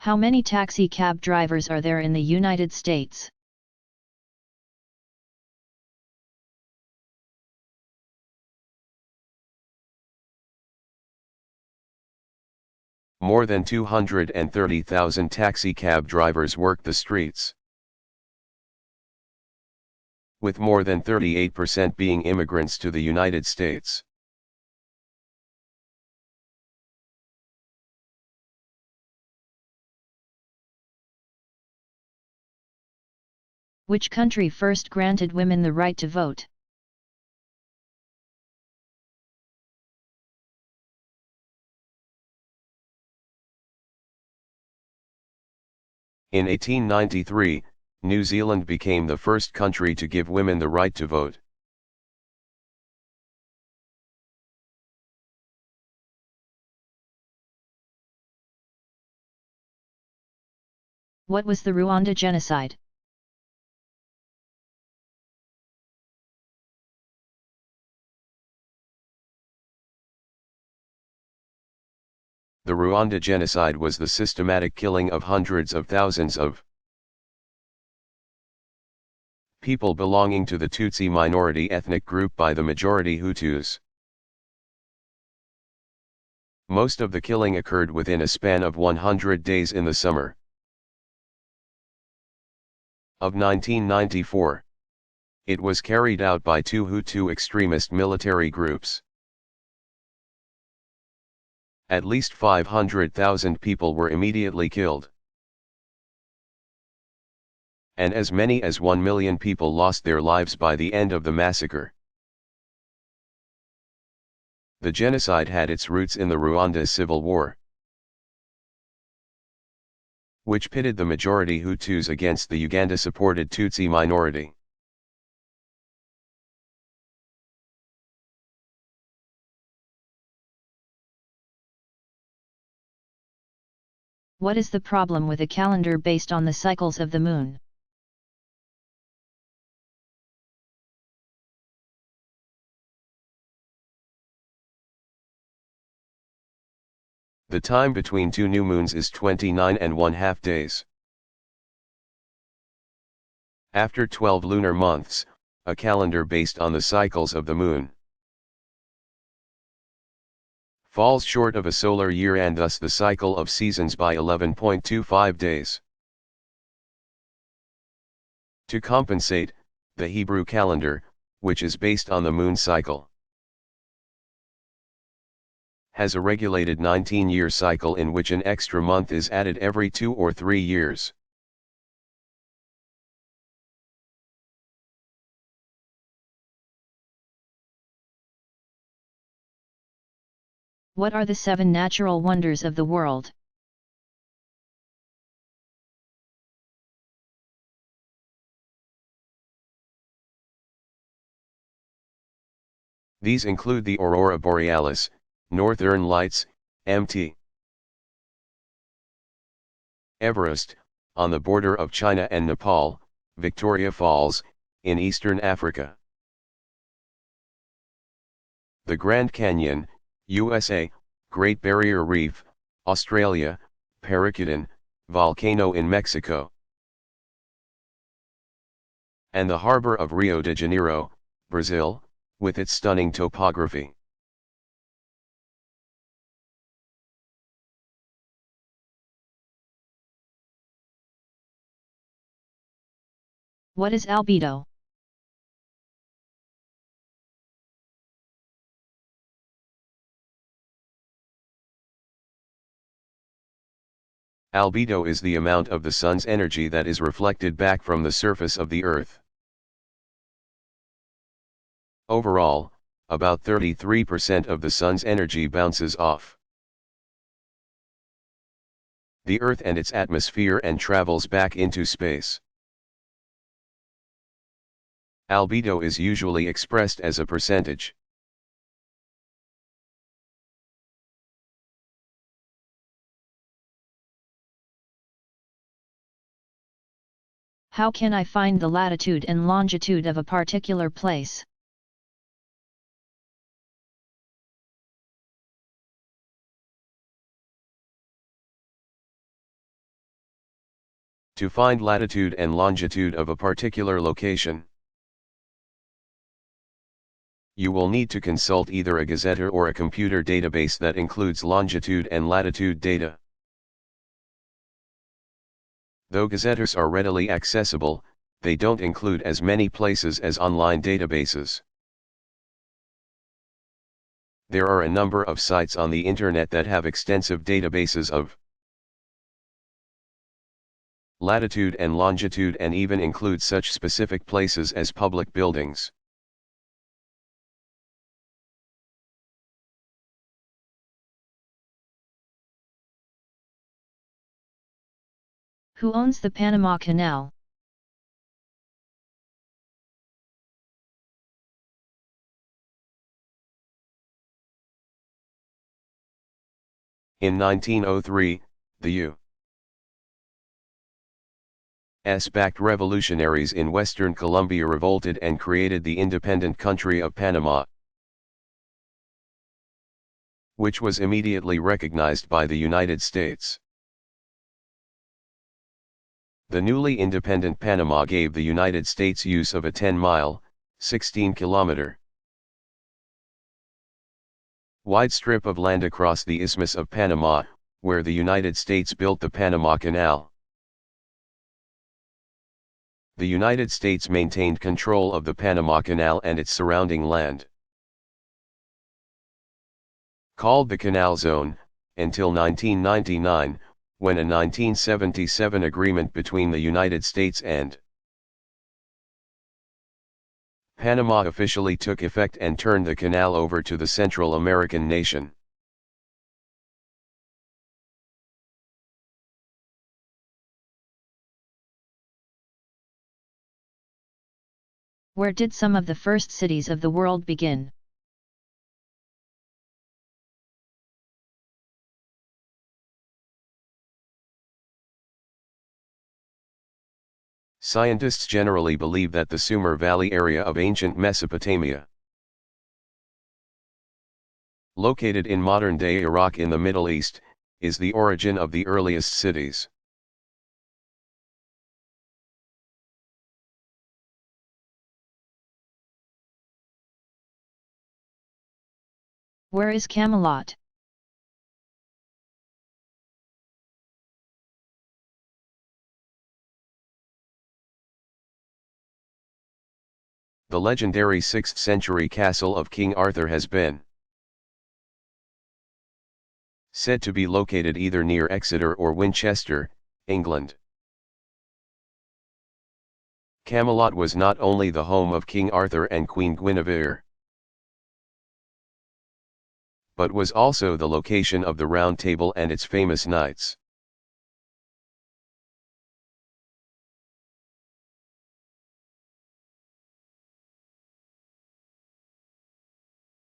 How many taxi cab drivers are there in the United States? More than 230,000 taxi cab drivers work the streets, with more than 38% being immigrants to the United States. Which country first granted women the right to vote? In 1893, New Zealand became the first country to give women the right to vote. What was the Rwanda genocide? The Rwanda genocide was the systematic killing of hundreds of thousands of people belonging to the Tutsi minority ethnic group by the majority Hutus. Most of the killing occurred within a span of 100 days in the summer of 1994. It was carried out by two Hutu extremist military groups. At least 500,000 people were immediately killed, and as many as 1 million people lost their lives by the end of the massacre. The genocide had its roots in the Rwanda Civil War, which pitted the majority Hutus against the Uganda-supported Tutsi minority. What is the problem with a calendar based on the cycles of the moon? The time between two new moons is 29½ days. After 12 lunar months, a calendar based on the cycles of the moon falls short of a solar year and thus the cycle of seasons by 11.25 days. To compensate, the Hebrew calendar, which is based on the moon cycle, has a regulated 19-year cycle in which an extra month is added every 2 or 3 years. What are the 7 natural wonders of the world? These include the Aurora Borealis, Northern Lights, Mt. Everest, on the border of China and Nepal, Victoria Falls, in eastern Africa. The Grand Canyon, USA, Great Barrier Reef, Australia, Paracutin, volcano in Mexico. And the harbor of Rio de Janeiro, Brazil, with its stunning topography. What is albedo? Albedo is the amount of the sun's energy that is reflected back from the surface of the Earth. Overall, about 33% of the sun's energy bounces off the Earth and its atmosphere and travels back into space. Albedo is usually expressed as a percentage. How can I find the latitude and longitude of a particular place? To find latitude and longitude of a particular location, you will need to consult either a gazetteer or a computer database that includes longitude and latitude data. Though gazetteers are readily accessible, they don't include as many places as online databases. There are a number of sites on the internet that have extensive databases of latitude and longitude and even include such specific places as public buildings. Who owns the Panama Canal? In 1903, the U.S. backed revolutionaries in western Colombia revolted and created the independent country of Panama, which was immediately recognized by the United States. The newly independent Panama gave the United States use of a 10-mile, 16-kilometer wide strip of land across the Isthmus of Panama, where the United States built the Panama Canal. The United States maintained control of the Panama Canal and its surrounding land, called the Canal Zone, until 1999, when a 1977 agreement between the United States and Panama officially took effect and turned the canal over to the Central American nation. Where did some of the first cities of the world begin? Scientists generally believe that the Sumer Valley area of ancient Mesopotamia, located in modern-day Iraq in the Middle East, is the origin of the earliest cities. Where is Camelot? The legendary 6th century castle of King Arthur has been said to be located either near Exeter or Winchester, England. Camelot was not only the home of King Arthur and Queen Guinevere, but was also the location of the Round Table and its famous knights.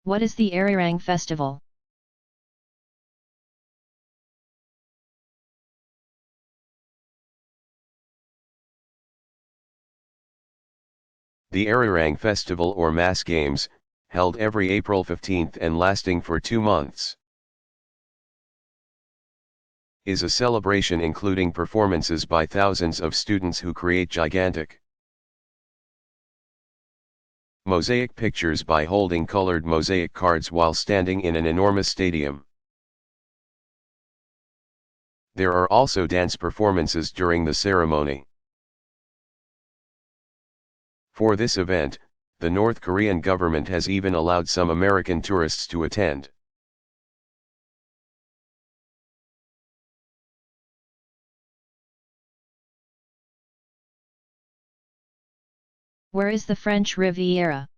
What is the Arirang Festival? The Arirang Festival or Mass Games, held every April 15 and lasting for 2 months, is a celebration including performances by thousands of students who create gigantic mosaic pictures by holding colored mosaic cards while standing in an enormous stadium. There are also dance performances during the ceremony. For this event, the North Korean government has even allowed some American tourists to attend. Where is the French Riviera?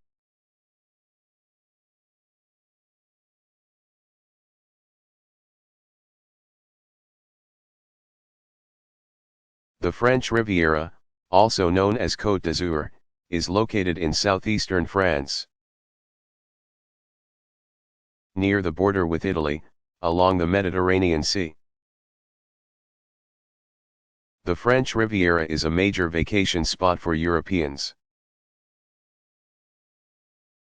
The French Riviera, also known as Côte d'Azur, is located in southeastern France, near the border with Italy, along the Mediterranean Sea. The French Riviera is a major vacation spot for Europeans.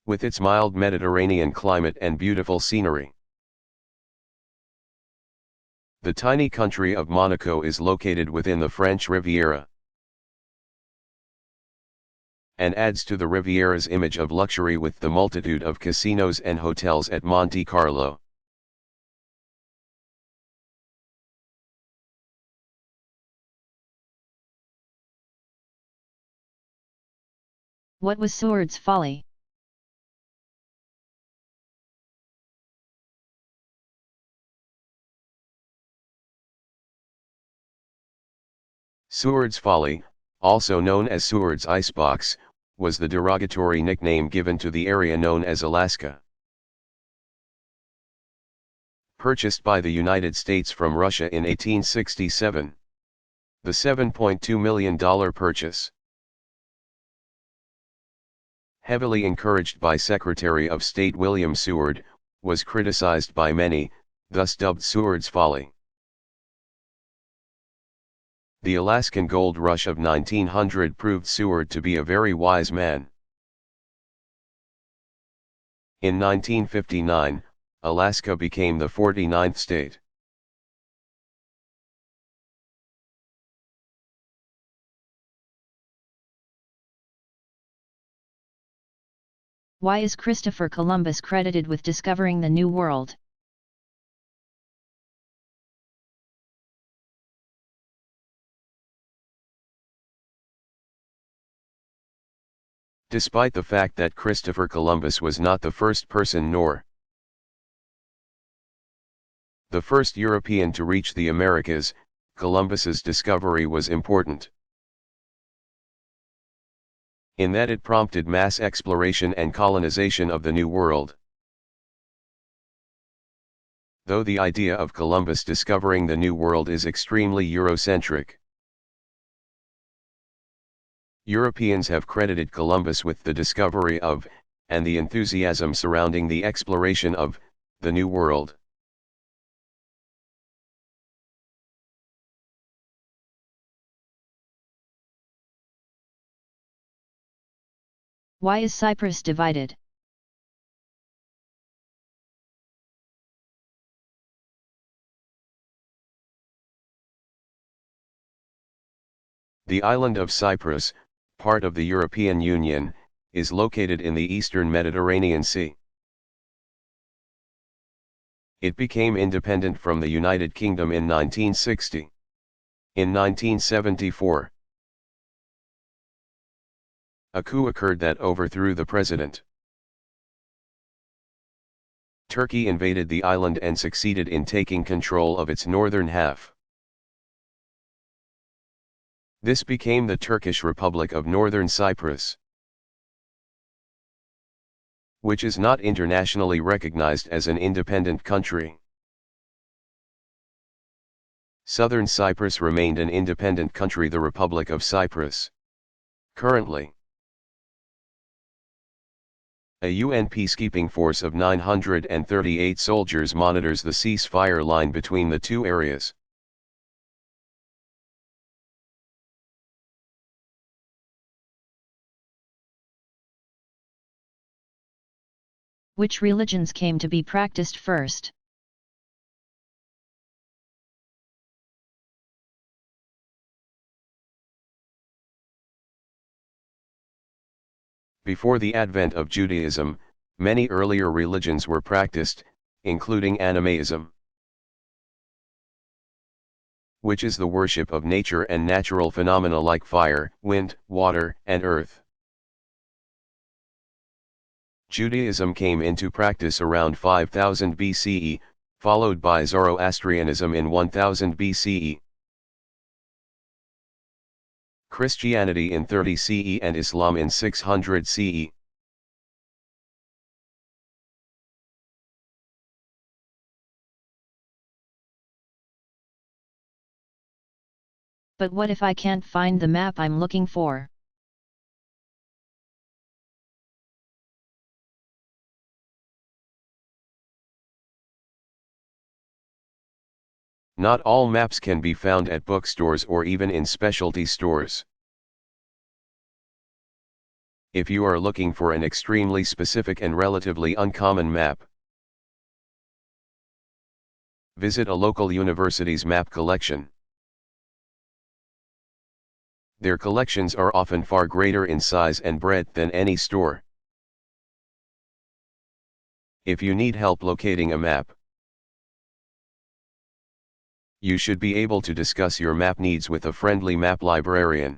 With its mild Mediterranean climate and beautiful scenery, The tiny country of Monaco is located within the French Riviera, and adds to the Riviera's image of luxury with the multitude of casinos and hotels at Monte Carlo. What was Seward's folly? Seward's Folly, also known as Seward's Icebox, was the derogatory nickname given to the area known as Alaska. Purchased by the United States from Russia in 1867. The $7.2 million purchase, heavily encouraged by Secretary of State William Seward, was criticized by many, thus dubbed Seward's Folly. The Alaskan gold rush of 1900 proved Seward to be a very wise man. In 1959, Alaska became the 49th state. Why is Christopher Columbus credited with discovering the New World? Despite the fact that Christopher Columbus was not the first person nor the first European to reach the Americas, Columbus's discovery was important, in that it prompted mass exploration and colonization of the New World. Though the idea of Columbus discovering the New World is extremely Eurocentric, Europeans have credited Columbus with the discovery of, and the enthusiasm surrounding the exploration of, the New World. Why is Cyprus divided? The island of Cyprus, part of the European Union, is located in the eastern Mediterranean Sea. It became independent from the United Kingdom in 1960. In 1974, a coup occurred that overthrew the president. Turkey invaded the island and succeeded in taking control of its northern half. This became the Turkish Republic of Northern Cyprus, which is not internationally recognized as an independent country. Southern Cyprus remained an independent country, the Republic of Cyprus. Currently, a UN peacekeeping force of 938 soldiers monitors the ceasefire line between the two areas. Which religions came to be practiced first? Before the advent of Judaism, many earlier religions were practiced, including animism, which is the worship of nature and natural phenomena like fire, wind, water, and earth. Judaism came into practice around 5000 BCE, followed by Zoroastrianism in 1000 BCE. Christianity in 30 CE and Islam in 600 CE. But what if I can't find the map I'm looking for? Not all maps can be found at bookstores or even in specialty stores. If you are looking for an extremely specific and relatively uncommon map, Visit a local university's map collection. Their collections are often far greater in size and breadth than any store. If you need help locating a map, you should be able to discuss your map needs with a friendly map librarian.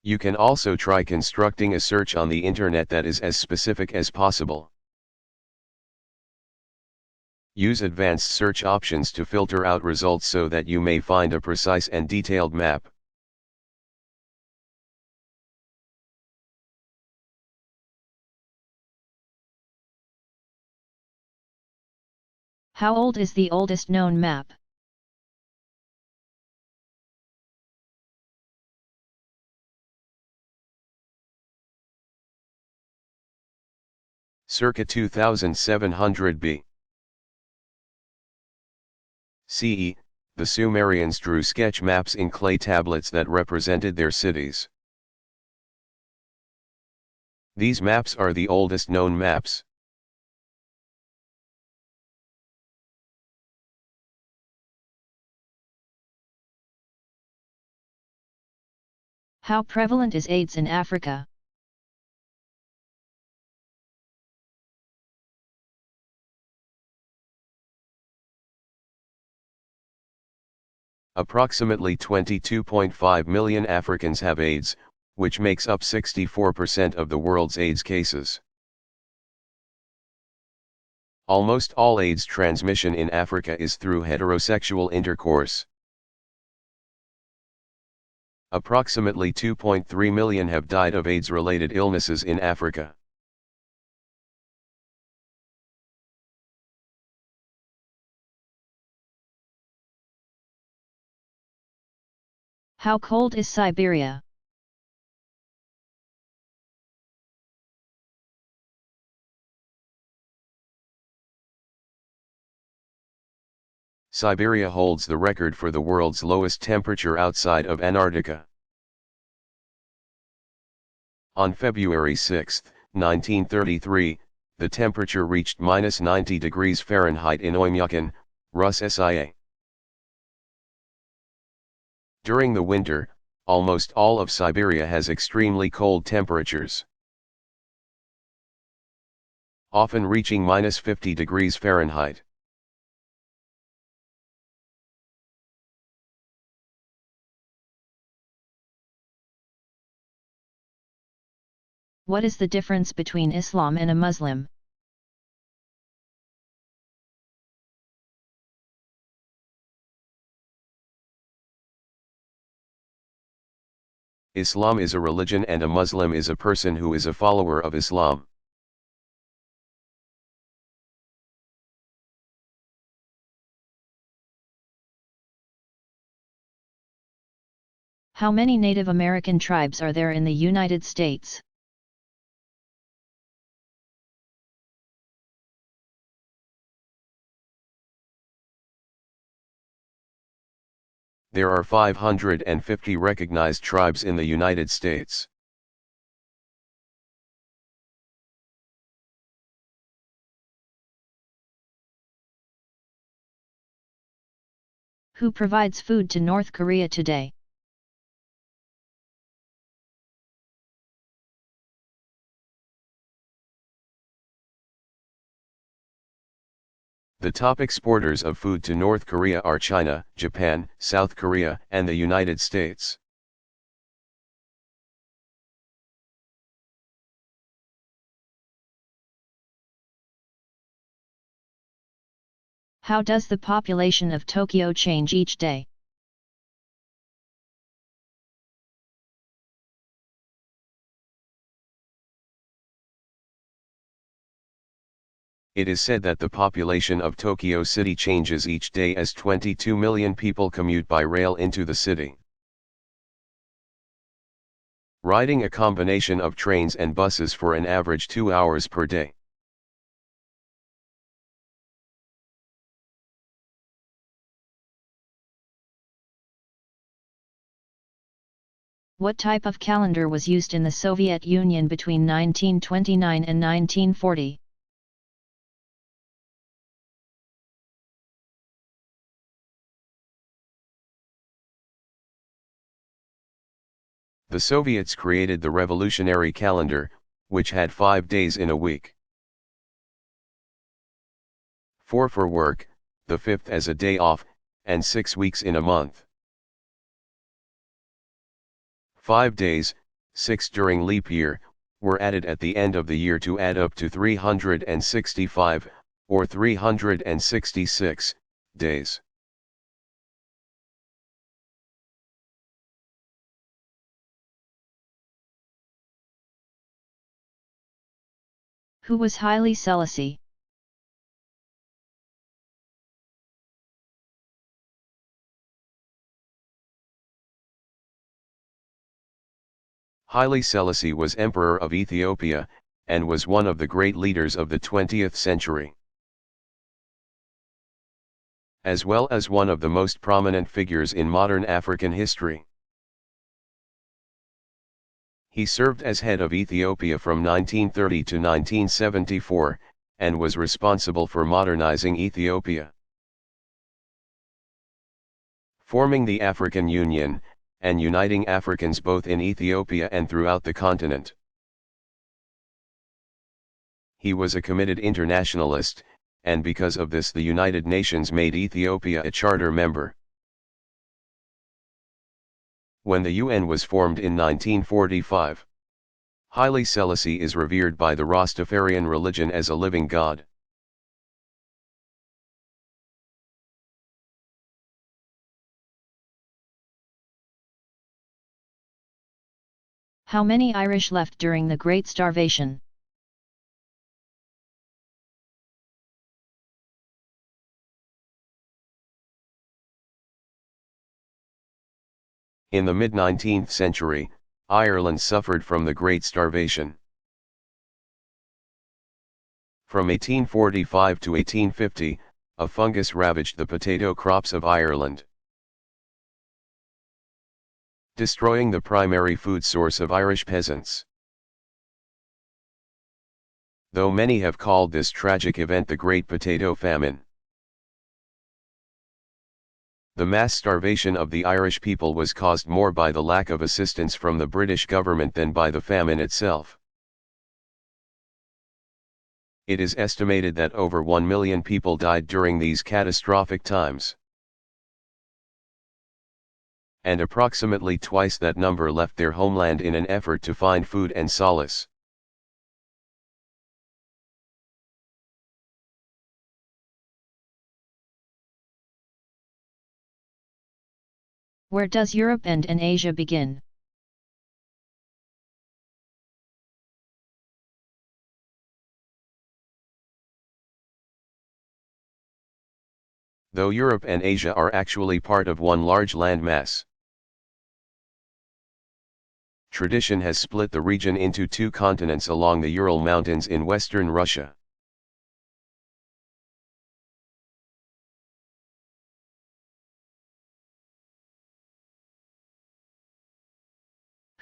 You can also try constructing a search on the internet that is as specific as possible. Use advanced search options to filter out results so that you may find a precise and detailed map. How old is the oldest known map? Circa 2700 B. CE, the Sumerians drew sketch maps in clay tablets that represented their cities. These maps are the oldest known maps. How prevalent is AIDS in Africa? Approximately 22.5 million Africans have AIDS, which makes up 64% of the world's AIDS cases. Almost all AIDS transmission in Africa is through heterosexual intercourse. Approximately 2.3 million have died of AIDS-related illnesses in Africa. How cold is Siberia? Siberia holds the record for the world's lowest temperature outside of Antarctica. On February 6, 1933, the temperature reached -90 degrees Fahrenheit in Oymyakon, Rus SIA. During the winter, almost all of Siberia has extremely cold temperatures, often reaching -50 degrees Fahrenheit. What is the difference between Islam and a Muslim? Islam is a religion and a Muslim is a person who is a follower of Islam. How many Native American tribes are there in the United States? There are 550 recognized tribes in the United States. Who provides food to North Korea today? The top exporters of food to North Korea are China, Japan, South Korea, and the United States. How does the population of Tokyo change each day? It is said that the population of Tokyo City changes each day as 22 million people commute by rail into the city. Riding a combination of trains and buses for an average 2 hours per day. What type of calendar was used in the Soviet Union between 1929 and 1940? The Soviets created the revolutionary calendar, which had 5 days in a week. 4 for work, the 5th as a day off, and 6 weeks in a month. 5 days, 6 during leap year, were added at the end of the year to add up to 365, or 366, days. Who was Haile Selassie? Haile Selassie was Emperor of Ethiopia, and was one of the great leaders of the 20th century, as well as one of the most prominent figures in modern African history. He served as head of Ethiopia from 1930 to 1974, and was responsible for modernizing Ethiopia, forming the African Union, and uniting Africans both in Ethiopia and throughout the continent. He was a committed internationalist, and because of this the United Nations made Ethiopia a charter member. When the UN was formed in 1945, Haile Selassie is revered by the Rastafarian religion as a living god. How many Irish left during the Great Starvation? In the mid-19th century, Ireland suffered from the Great Starvation. From 1845 to 1850, a fungus ravaged the potato crops of Ireland, destroying the primary food source of Irish peasants. Though many have called this tragic event the Great Potato Famine, the mass starvation of the Irish people was caused more by the lack of assistance from the British government than by the famine itself. It is estimated that over 1 million people died during these catastrophic times, and approximately twice that number left their homeland in an effort to find food and solace. Where does Europe end and Asia begin? Though Europe and Asia are actually part of one large landmass, tradition has split the region into 2 continents along the Ural Mountains in western Russia.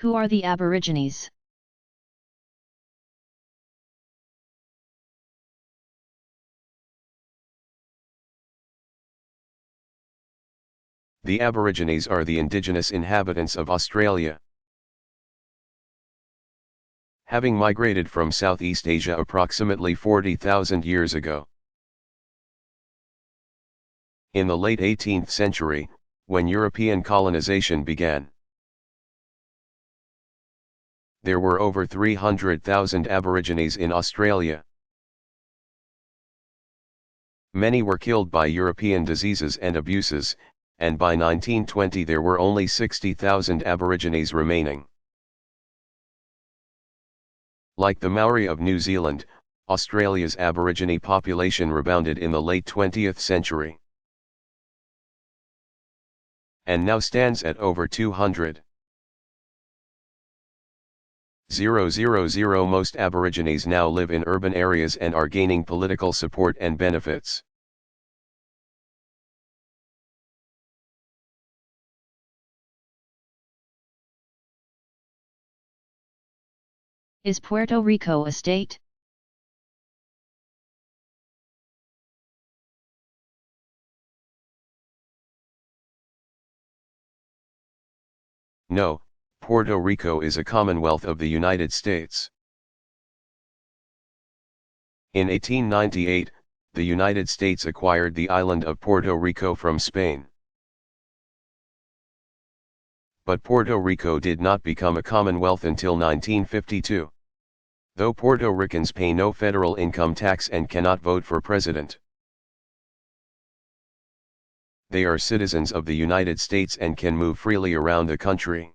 Who are the Aborigines? The Aborigines are the indigenous inhabitants of Australia, having migrated from Southeast Asia approximately 40,000 years ago. In the late 18th century, when European colonization began, there were over 300,000 Aborigines in Australia. Many were killed by European diseases and abuses, and by 1920 there were only 60,000 Aborigines remaining. Like the Maori of New Zealand, Australia's Aborigine population rebounded in the late 20th century, and now stands at over 200,000. Most Aborigines now live in urban areas and are gaining political support and benefits. Is Puerto Rico a state? No, Puerto Rico is a Commonwealth of the United States. In 1898, the United States acquired the island of Puerto Rico from Spain. But Puerto Rico did not become a Commonwealth until 1952. Though Puerto Ricans pay no federal income tax and cannot vote for president, they are citizens of the United States and can move freely around the country.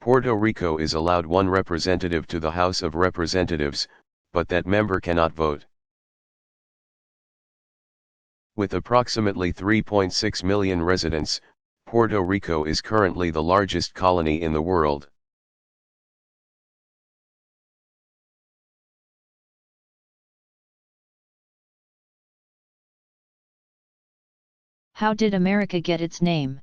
Puerto Rico is allowed one representative to the House of Representatives, but that member cannot vote. With approximately 3.6 million residents, Puerto Rico is currently the largest colony in the world. How did America get its name?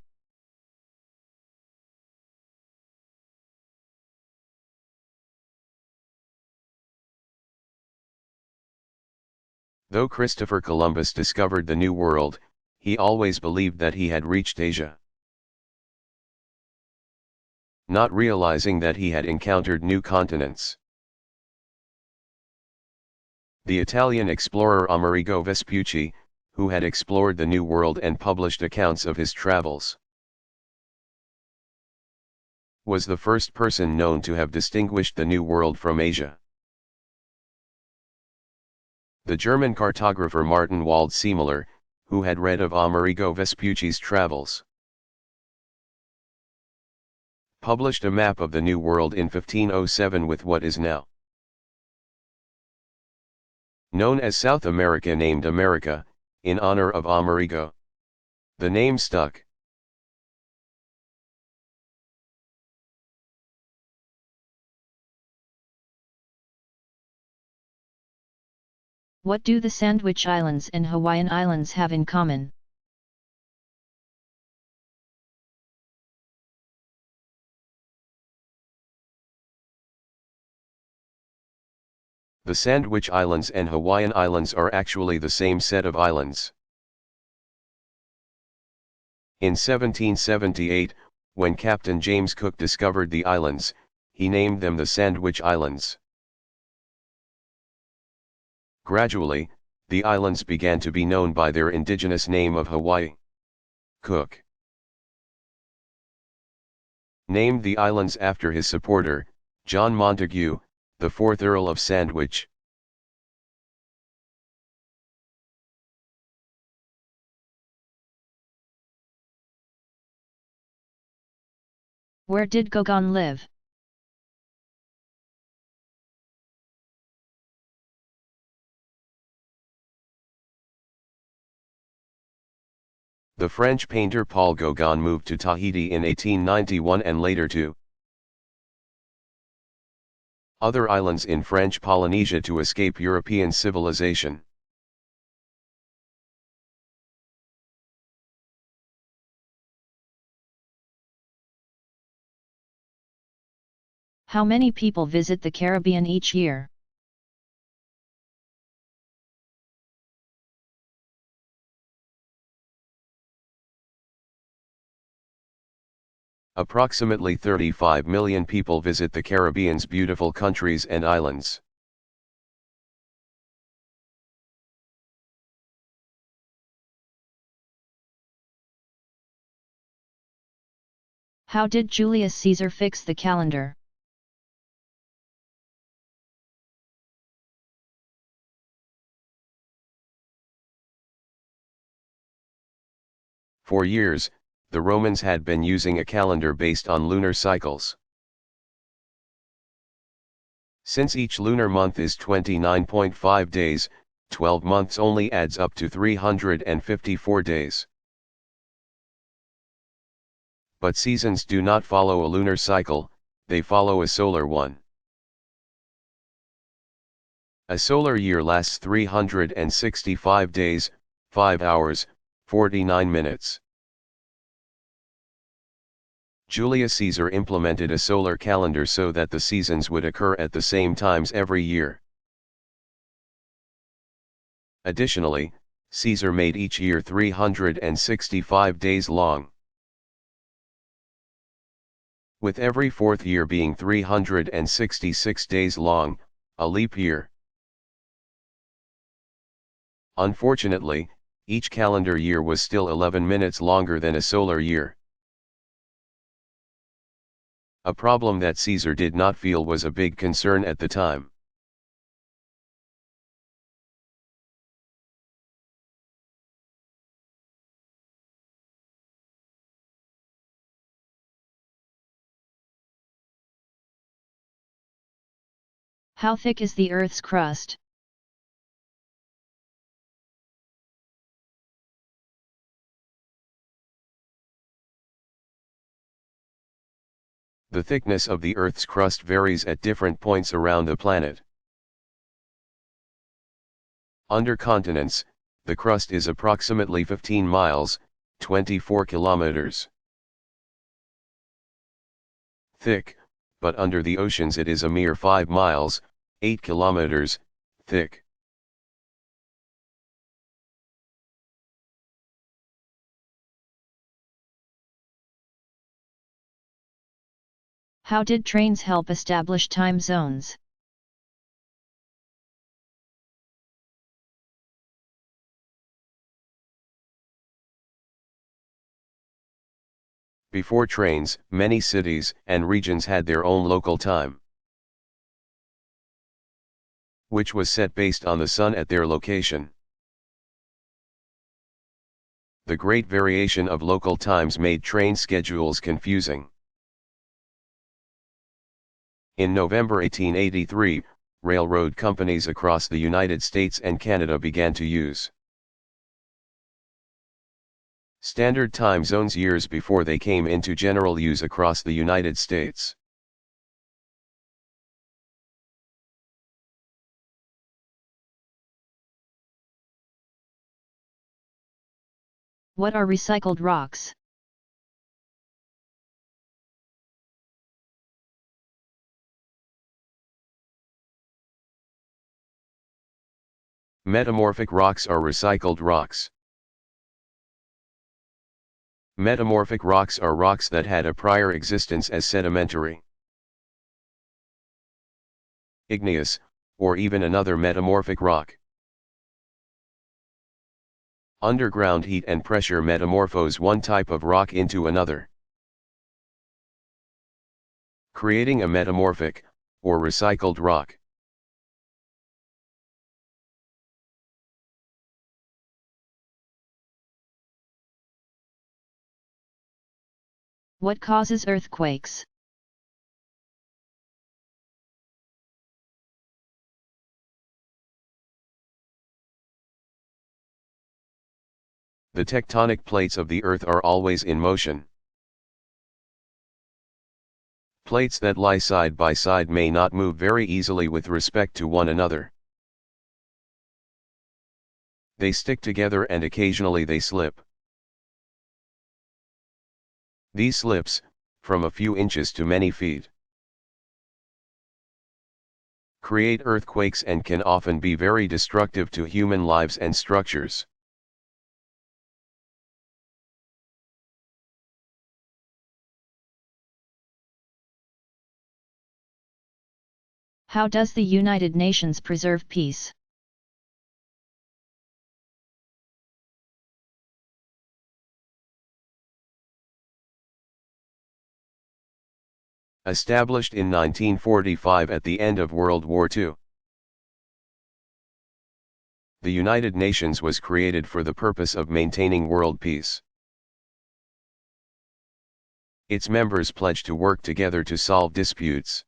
Though Christopher Columbus discovered the New World, he always believed that he had reached Asia, not realizing that he had encountered new continents. The Italian explorer Amerigo Vespucci, who had explored the New World and published accounts of his travels, was the first person known to have distinguished the New World from Asia. The German cartographer Martin Waldseemüller, who had read of Amerigo Vespucci's travels, published a map of the New World in 1507 with what is now known as South America named America, in honor of Amerigo. The name stuck. What do the Sandwich Islands and Hawaiian Islands have in common? The Sandwich Islands and Hawaiian Islands are actually the same set of islands. In 1778, when Captain James Cook discovered the islands, he named them the Sandwich Islands. Gradually, the islands began to be known by their indigenous name of Hawaii. Cook named the islands after his supporter, John Montagu, the 4th Earl of Sandwich. Where did Gauguin live? The French painter Paul Gauguin moved to Tahiti in 1891 and later to other islands in French Polynesia to escape European civilization. How many people visit the Caribbean each year? Approximately 35 million people visit the Caribbean's beautiful countries and islands. How did Julius Caesar fix the calendar? For years, the Romans had been using a calendar based on lunar cycles. Since each lunar month is 29.5 days, 12 months only adds up to 354 days. But seasons do not follow a lunar cycle, they follow a solar one. A solar year lasts 365 days, 5 hours, 49 minutes. Julius Caesar implemented a solar calendar so that the seasons would occur at the same times every year. Additionally, Caesar made each year 365 days long. with every fourth year being 366 days long, a leap year. Unfortunately, each calendar year was still 11 minutes longer than a solar year. A problem that Caesar did not feel was a big concern at the time. How thick is the Earth's crust? The thickness of the Earth's crust varies at different points around the planet. Under continents, the crust is approximately 15 miles, 24 kilometers thick, but under the oceans it is a mere 5 miles, 8 kilometers, thick. How did trains help establish time zones? Before trains, many cities and regions had their own local time, which was set based on the sun at their location. The great variation of local times made train schedules confusing. In November 1883, railroad companies across the United States and Canada began to use standard time zones years before they came into general use across the United States. What are recycled rocks? Metamorphic rocks are recycled rocks. Metamorphic rocks are rocks that had a prior existence as sedimentary, igneous, or even another metamorphic rock. Underground heat and pressure metamorphose one type of rock into another, creating a metamorphic, or recycled rock. What causes earthquakes? The tectonic plates of the Earth are always in motion. Plates that lie side by side may not move very easily with respect to one another. They stick together and occasionally they slip. These slips, from a few inches to many feet, create earthquakes and can often be very destructive to human lives and structures. How does the United Nations preserve peace? Established in 1945 at the end of World War II. The United Nations was created for the purpose of maintaining world peace. Its members pledge to work together to solve disputes.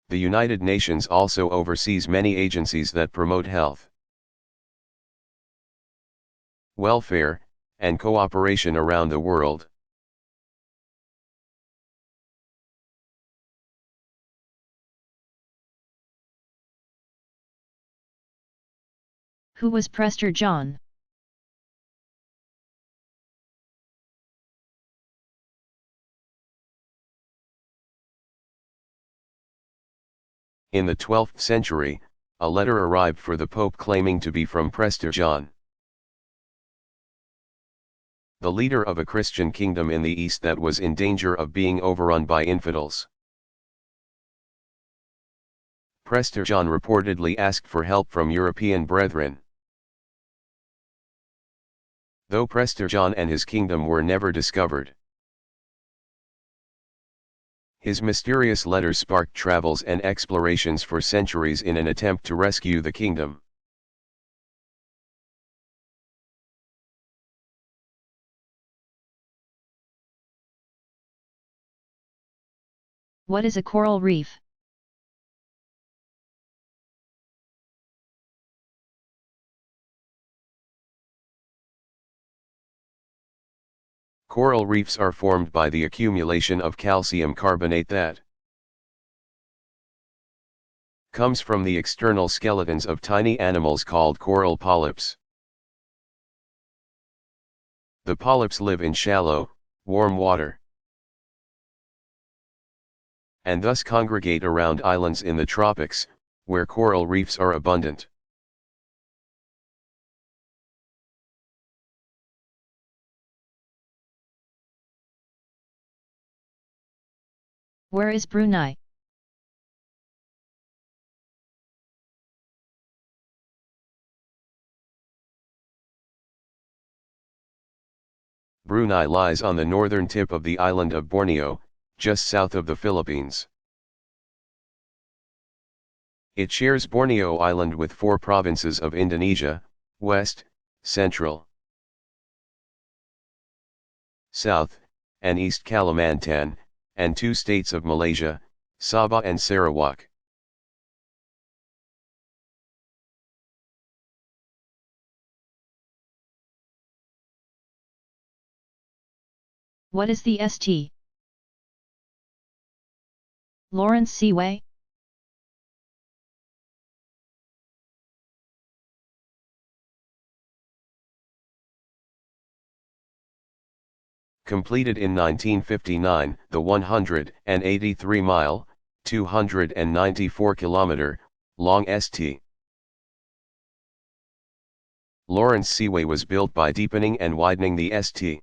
The United Nations also oversees many agencies that promote health, welfare, and cooperation around the world. Who was Prester John? In the 12th century, a letter arrived for the Pope claiming to be from Prester John. the leader of a Christian kingdom in the east that was in danger of being overrun by infidels. Prester John reportedly asked for help from European brethren. Though Prester John and his kingdom were never discovered. His mysterious letters sparked travels and explorations for centuries in an attempt to rescue the kingdom. What is a coral reef? Coral reefs are formed by the accumulation of calcium carbonate that comes from the external skeletons of tiny animals called coral polyps. The polyps live in shallow, warm water, and thus congregate around islands in the tropics, where coral reefs are abundant. Where is Brunei? Brunei lies on the northern tip of the island of Borneo, just south of the Philippines. It shares Borneo Island with 4 provinces of Indonesia: West, Central, South, and East Kalimantan, and 2 states of Malaysia, Sabah and Sarawak. What is the St. Lawrence Seaway? Completed in 1959, the 183-mile, 294-kilometer, long St. Lawrence Seaway was built by deepening and widening the St.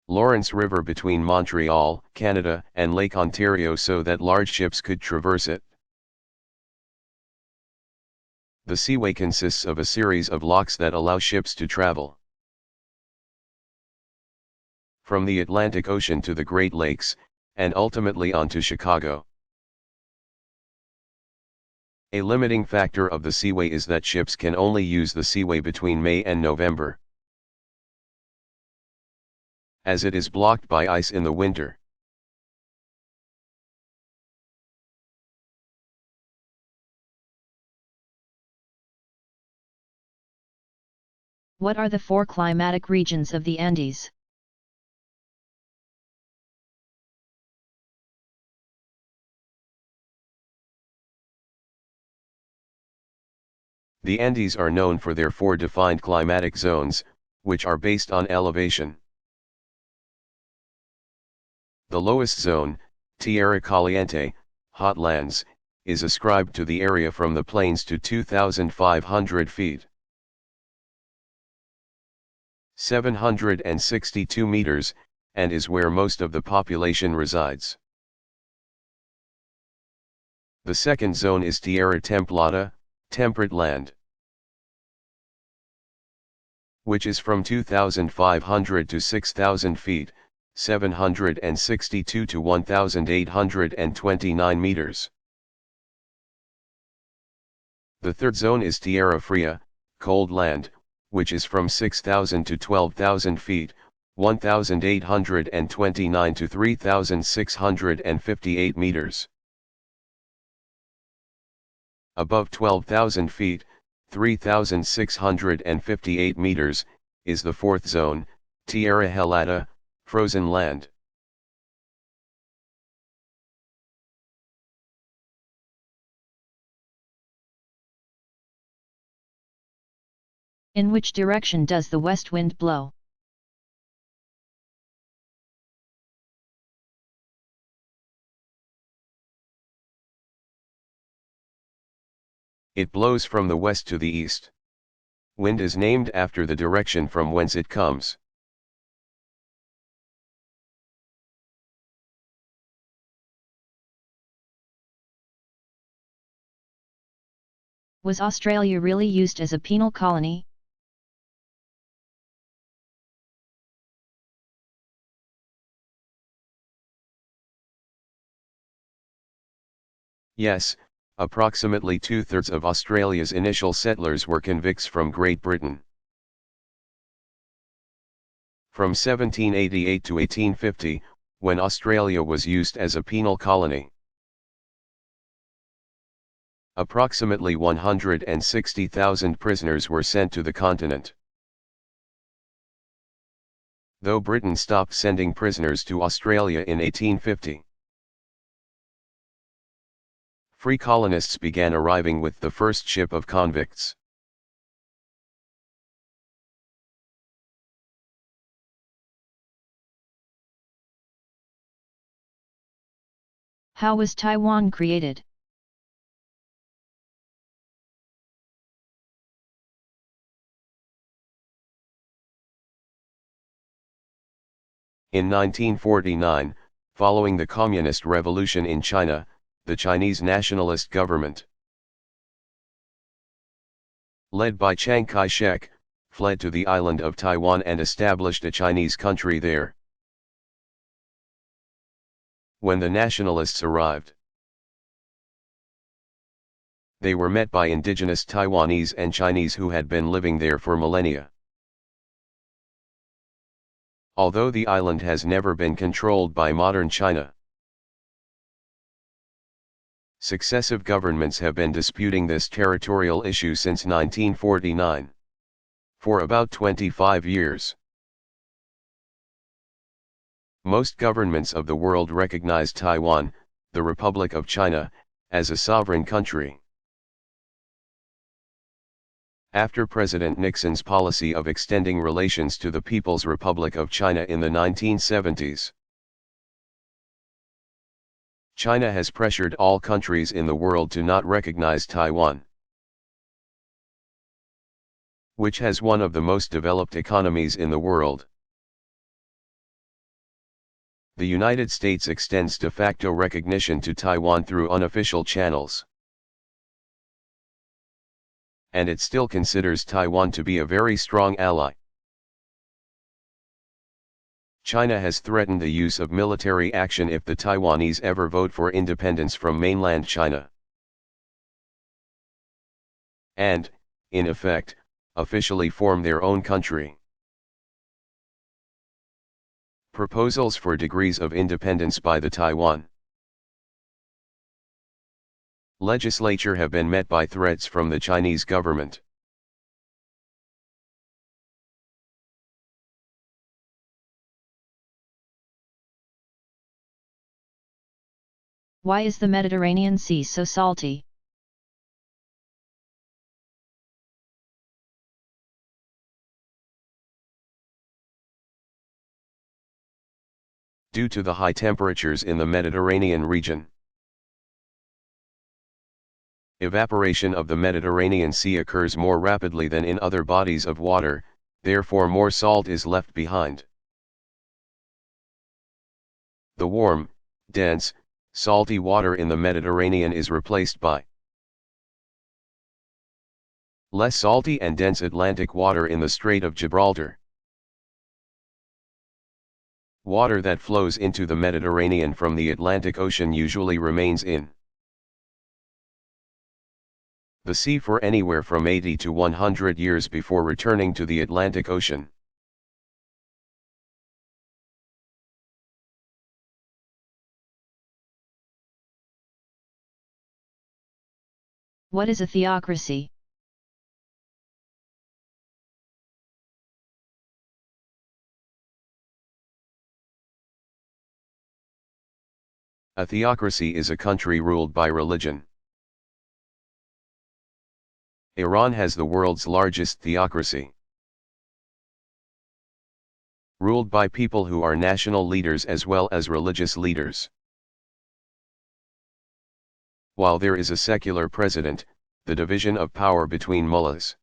Lawrence River between Montreal, Canada, and Lake Ontario so that large ships could traverse it. The seaway consists of a series of locks that allow ships to travel from the Atlantic Ocean to the Great Lakes, and ultimately on to Chicago. A limiting factor of the seaway is that ships can only use the seaway between May and November, as it is blocked by ice in the winter. What are the 4 climatic regions of the Andes? The Andes are known for their 4 defined climatic zones, which are based on elevation. The lowest zone, Tierra Caliente, hotlands, is ascribed to the area from the plains to 2,500 feet. 762 meters, and is where most of the population resides. The second zone is Tierra Templada, temperate land, which is from 2,500 to 6,000 feet, 762 to 1,829 meters. The third zone is Tierra Fria, cold land, which is from 6,000 to 12,000 feet, 1,829 to 3,658 meters. Above 12,000 feet, 3,658 meters, is the fourth zone, Tierra Helada, frozen land. In which direction does the west wind blow? It blows from the west to the east. Wind is named after the direction from whence it comes. Was Australia really used as a penal colony? Yes, approximately two-thirds of Australia's initial settlers were convicts from Great Britain. From 1788 to 1850, when Australia was used as a penal colony, approximately 160,000 prisoners were sent to the continent. Though Britain stopped sending prisoners to Australia in 1850, free colonists began arriving with the first ship of convicts. How was Taiwan created? In 1949, following the Communist Revolution in China, the Chinese nationalist government, led by Chiang Kai-shek, fled to the island of Taiwan and established a Chinese country there. When the nationalists arrived, they were met by indigenous Taiwanese and Chinese who had been living there for millennia. Although the island has never been controlled by modern China, successive governments have been disputing this territorial issue since 1949. For about 25 years. Most governments of the world recognize Taiwan, the Republic of China, as a sovereign country. After President Nixon's policy of extending relations to the People's Republic of China in the 1970s, China has pressured all countries in the world to not recognize Taiwan, which has one of the most developed economies in the world. The United States extends de facto recognition to Taiwan through unofficial channels, and it still considers Taiwan to be a very strong ally. China has threatened the use of military action if the Taiwanese ever vote for independence from mainland China, and, in effect, officially form their own country. Proposals for degrees of independence by the Taiwan legislature have been met by threats from the Chinese government. Why is the Mediterranean Sea so salty? Due to the high temperatures in the Mediterranean region. Evaporation of the Mediterranean Sea occurs more rapidly than in other bodies of water, therefore more salt is left behind. The warm, dense, salty water in the Mediterranean is replaced by less salty and dense Atlantic water in the Strait of Gibraltar. Water that flows into the Mediterranean from the Atlantic Ocean usually remains in the sea for anywhere from 80 to 100 years before returning to the Atlantic Ocean. What is a theocracy? A theocracy is a country ruled by religion. Iran has the world's largest theocracy, ruled by people who are national leaders as well as religious leaders. While there is a secular president, the division of power between mullahs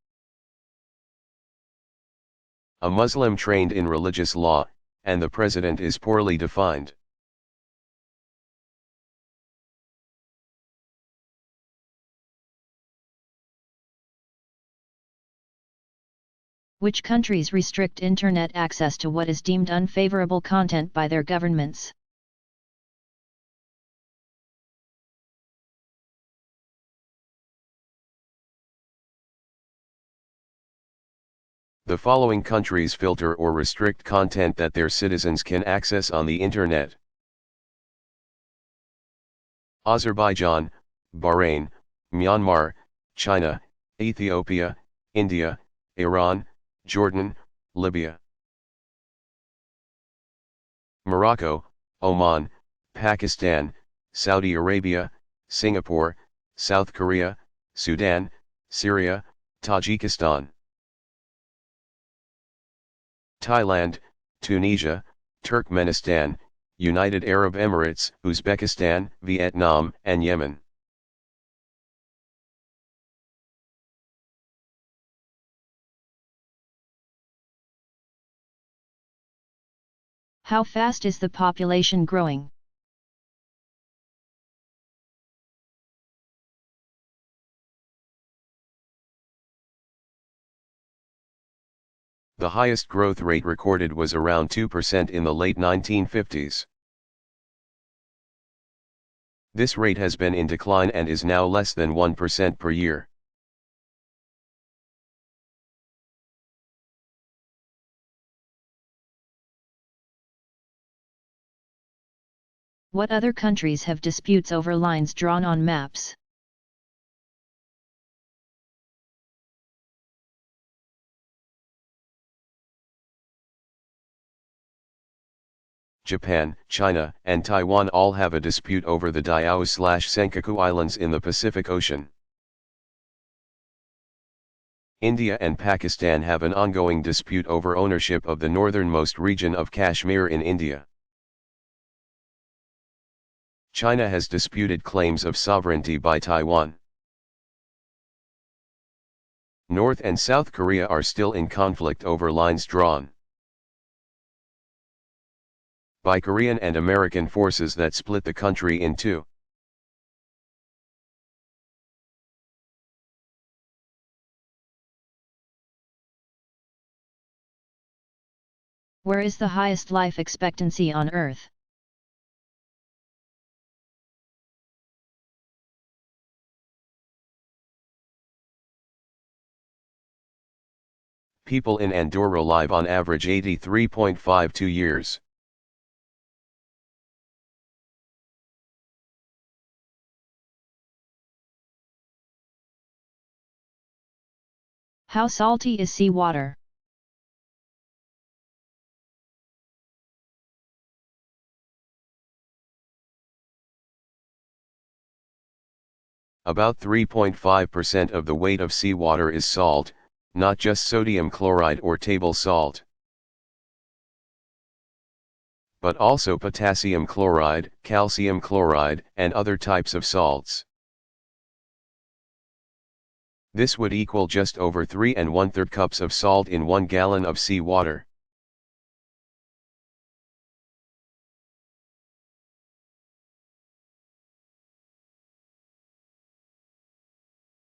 a Muslim trained in religious law, and the president is poorly defined. Which countries restrict internet access to what is deemed unfavorable content by their governments? The following countries filter or restrict content that their citizens can access on the internet: Azerbaijan, Bahrain, Myanmar, China, Ethiopia, India, Iran, Jordan, Libya. Morocco, Oman, Pakistan, Saudi Arabia, Singapore, South Korea, Sudan, Syria, Tajikistan. Thailand, Tunisia, Turkmenistan, United Arab Emirates, Uzbekistan, Vietnam, and Yemen. How fast is the population growing? The highest growth rate recorded was around 2% in the late 1950s. This rate has been in decline and is now less than 1% per year. What other countries have disputes over lines drawn on maps? Japan, China, and Taiwan all have a dispute over the Diaoyu/Senkaku Islands in the Pacific Ocean. India and Pakistan have an ongoing dispute over ownership of the northernmost region of Kashmir in India. China has disputed claims of sovereignty by Taiwan. North and South Korea are still in conflict over lines drawn by Korean and American forces that split the country in two. Where is the highest life expectancy on Earth? People in Andorra live on average 83.52 years. How salty is seawater? About 3.5% of the weight of seawater is salt, not just sodium chloride or table salt, but also potassium chloride, calcium chloride, and other types of salts. This would equal just over 3 1/3 cups of salt in 1 gallon of seawater.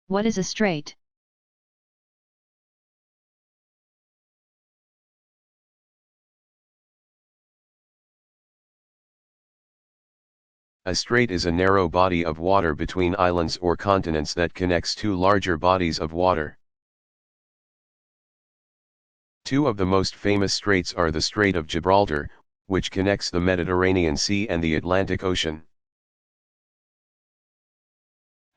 What is a strait? A strait is a narrow body of water between islands or continents that connects two larger bodies of water. Two of the most famous straits are the Strait of Gibraltar, which connects the Mediterranean Sea and the Atlantic Ocean,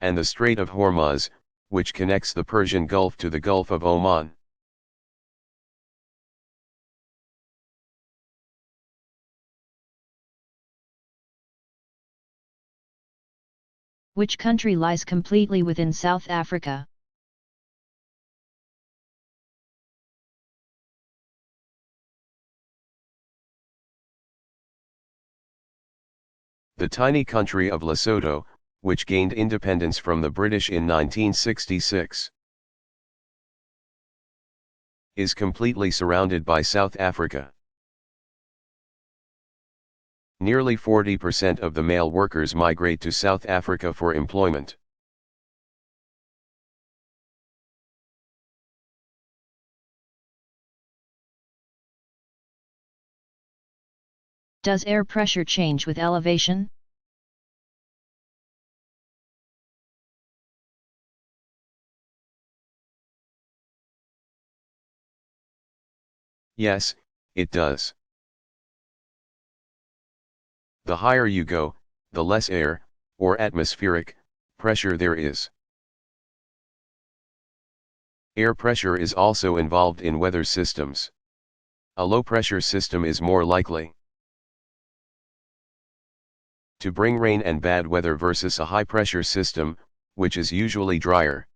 and the Strait of Hormuz, which connects the Persian Gulf to the Gulf of Oman. Which country lies completely within South Africa? The tiny country of Lesotho, which gained independence from the British in 1966. is completely surrounded by South Africa. Nearly 40% of the male workers migrate to South Africa for employment. Does air pressure change with elevation? Yes, it does. The higher you go, the less air, or atmospheric, pressure there is. Air pressure is also involved in weather systems. A low-pressure system is more likely to bring rain and bad weather versus a high-pressure system, which is usually drier.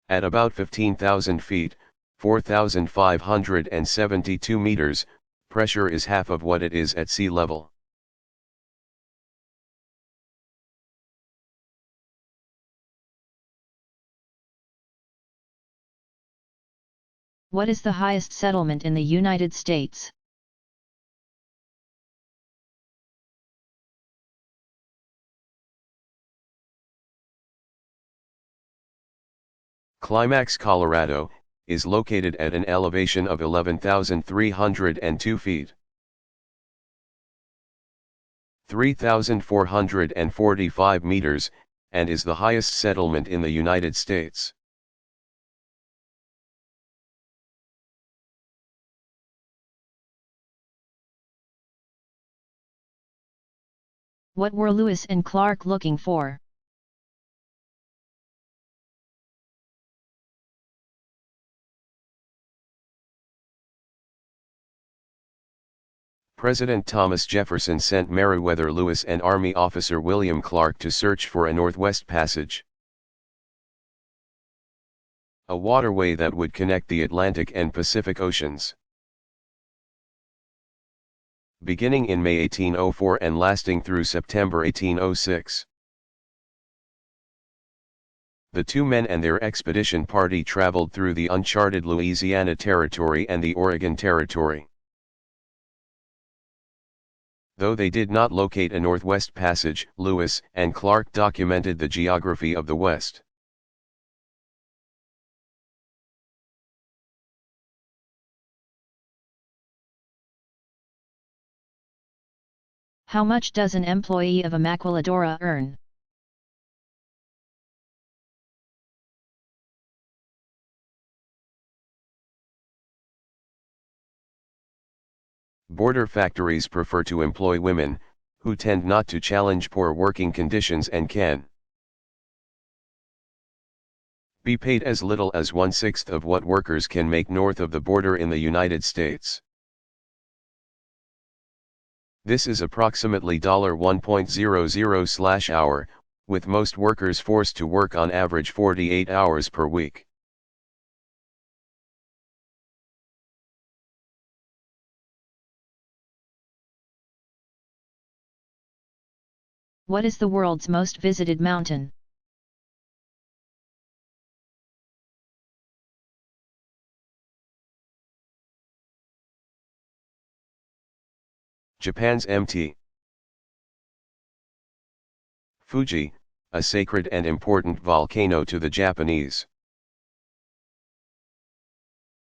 At about 15,000 feet, 4,572 meters, pressure is half of what it is at sea level. What is the highest settlement in the United States? Climax, Colorado, is located at an elevation of 11,302 feet. 3,445 meters, and is the highest settlement in the United States. What were Lewis and Clark looking for? President Thomas Jefferson sent Meriwether Lewis and Army officer William Clark to search for a Northwest Passage, a waterway that would connect the Atlantic and Pacific Oceans. Beginning in May 1804 and lasting through September 1806. The two men and their expedition party traveled through the uncharted Louisiana Territory and the Oregon Territory. Though they did not locate a Northwest Passage, Lewis and Clark documented the geography of the West. How much does an employee of a maquiladora earn? Border factories prefer to employ women, who tend not to challenge poor working conditions and can be paid as little as 1/6 of what workers can make north of the border in the United States. This is approximately $1.00/hour, with most workers forced to work on average 48 hours per week. What is the world's most visited mountain? Japan's Mt. Fuji, a sacred and important volcano to the Japanese,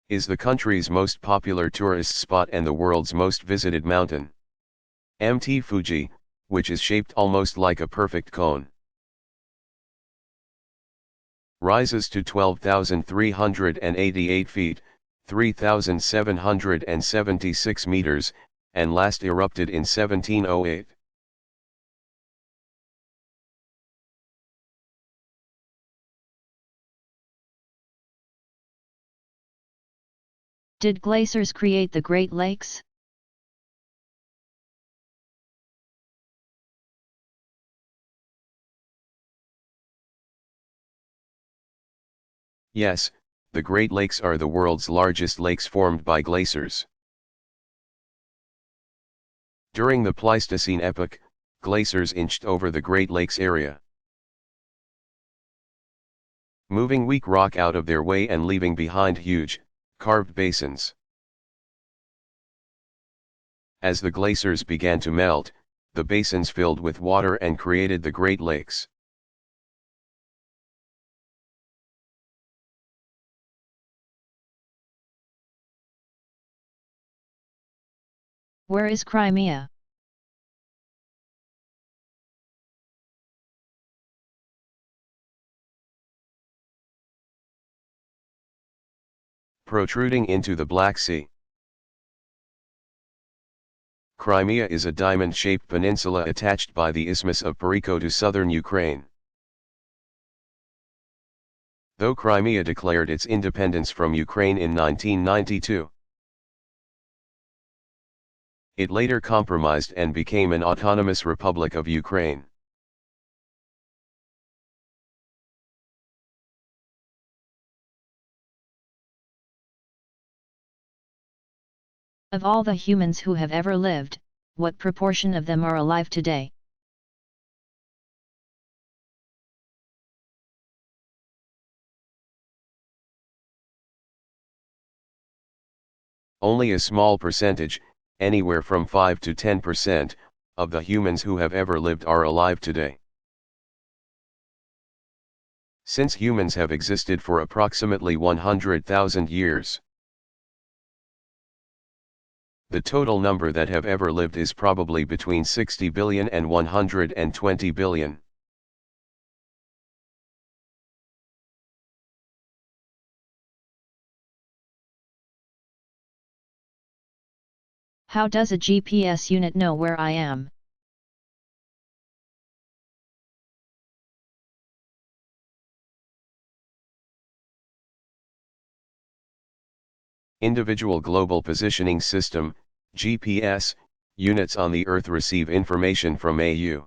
is the country's most popular tourist spot and the world's most visited mountain. Mt. Fuji, which is shaped almost like a perfect cone, rises to 12,388 feet, 3,776 meters, and last erupted in 1708. Did glaciers create the Great Lakes? Yes, the Great Lakes are the world's largest lakes formed by glaciers. During the Pleistocene epoch, glaciers inched over the Great Lakes area. moving weak rock out of their way and leaving behind huge, carved basins. As the glaciers began to melt, the basins filled with water and created the Great Lakes. Where is Crimea? Protruding into the Black Sea. Crimea is a diamond-shaped peninsula attached by the Isthmus of Perikko to southern Ukraine. Though Crimea declared its independence from Ukraine in 1992, it later compromised and became an autonomous Republic of Ukraine. Of all the humans who have ever lived, what proportion of them are alive today? Only a small percentage, anywhere from 5 to 10%, of the humans who have ever lived are alive today. Since humans have existed for approximately 100,000 years, the total number that have ever lived is probably between 60 billion and 120 billion. How does a GPS unit know where I am? Individual Global Positioning System, GPS, units on the Earth receive information from AU's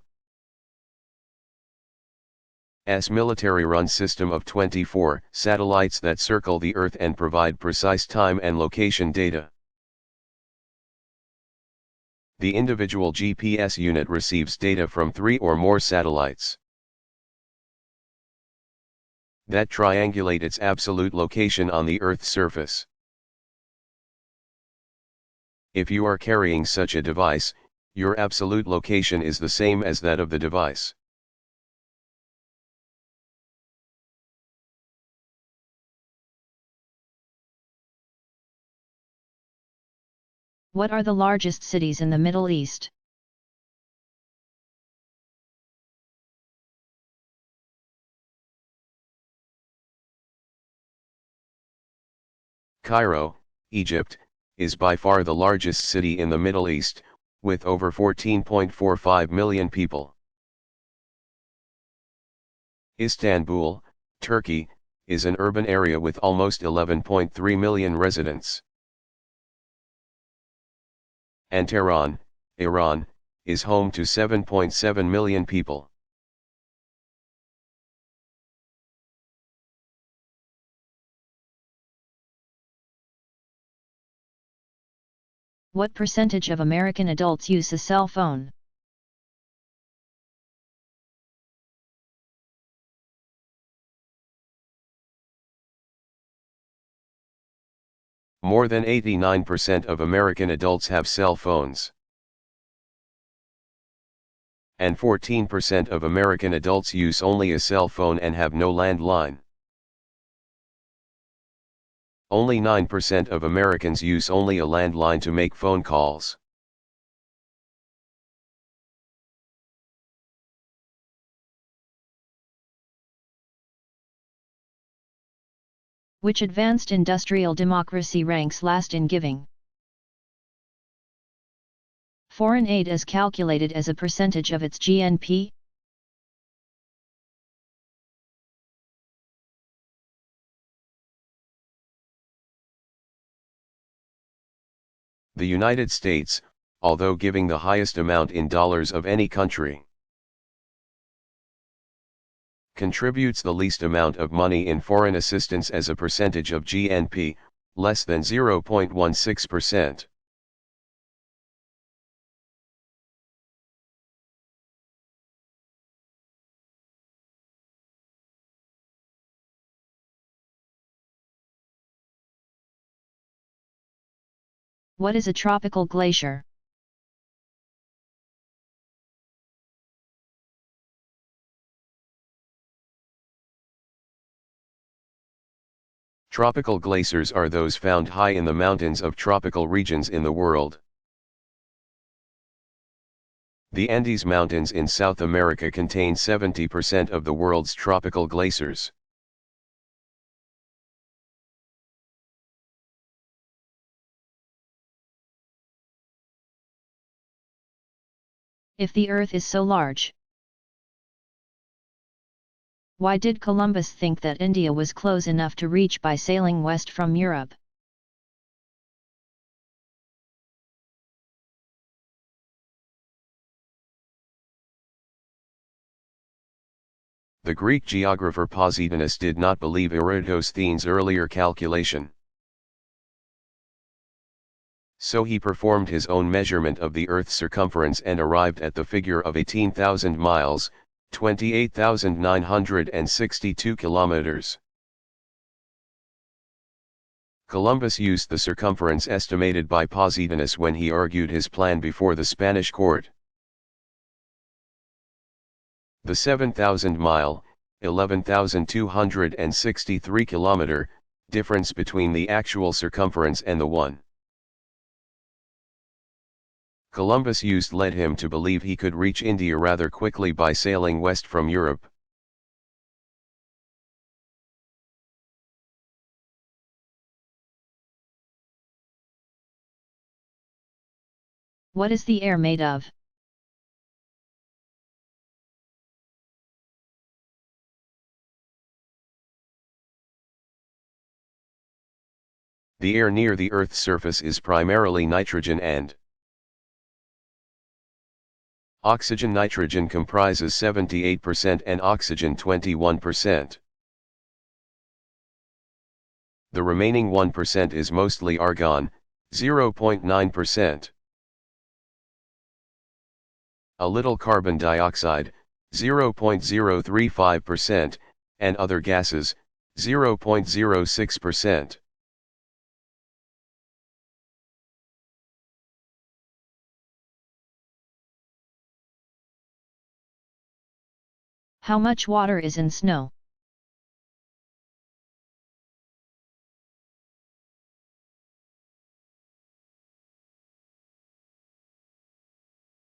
military-run system of 24 satellites that circle the Earth and provide precise time and location data. The individual GPS unit receives data from 3 or more satellites that triangulate its absolute location on the Earth's surface. If you are carrying such a device, your absolute location is the same as that of the device. What are the largest cities in the Middle East? Cairo, Egypt, is by far the largest city in the Middle East, with over 14.45 million people. Istanbul, Turkey, is an urban area with almost 11.3 million residents. And Tehran, Iran, is home to 7.7 million people. What percentage of American adults use a cell phone? More than 89% of American adults have cell phones. And 14% of American adults use only a cell phone and have no landline. Only 9% of Americans use only a landline to make phone calls. Which advanced industrial democracy ranks last in giving? Foreign aid is calculated as a percentage of its GNP? The United States, although giving the highest amount in dollars of any country, contributes the least amount of money in foreign assistance as a percentage of GNP, less than 0.16%. What is a tropical glacier? Tropical glaciers are those found high in the mountains of tropical regions in the world. The Andes Mountains in South America contain 70% of the world's tropical glaciers. If the Earth is so large, why did Columbus think that India was close enough to reach by sailing west from Europe? The Greek geographer Posidonius did not believe Eratosthenes' earlier calculation. So he performed his own measurement of the Earth's circumference and arrived at the figure of 18,000 miles, 28,962 kilometers. Columbus used the circumference estimated by Posidonius when he argued his plan before the Spanish court. The 7,000-mile, 11,263-kilometer, difference between the actual circumference and the one Columbus used led him to believe he could reach India rather quickly by sailing west from Europe. What is the air made of? The air near the Earth's surface is primarily nitrogen and oxygen. Nitrogen comprises 78% and oxygen 21%. The remaining 1% is mostly argon, 0.9%. A little carbon dioxide, 0.035%, and other gases, 0.06%. How much water is in snow?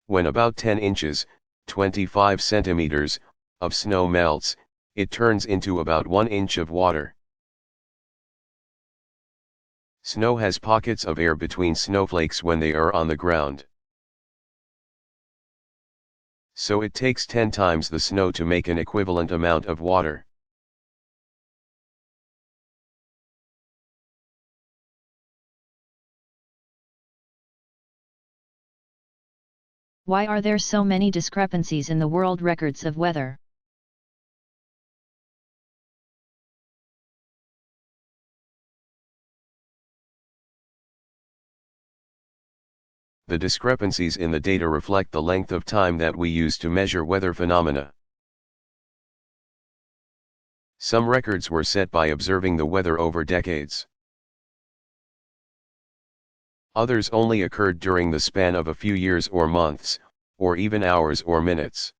When about 10 inches, 25 centimeters, of snow melts, it turns into about 1 inch of water. Snow has pockets of air between snowflakes when they are on the ground. So it takes 10 times the snow to make an equivalent amount of water. Why are there so many discrepancies in the world records of weather? The discrepancies in the data reflect the length of time that we use to measure weather phenomena. Some records were set by observing the weather over decades. Others only occurred during the span of a few years or months, or even hours or minutes.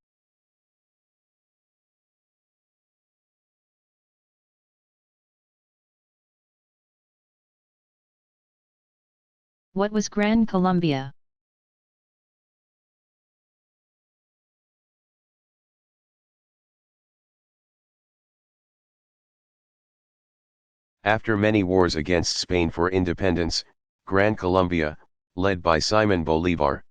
What was Gran Colombia? After many wars against Spain for independence, Gran Colombia, led by Simon Bolívar,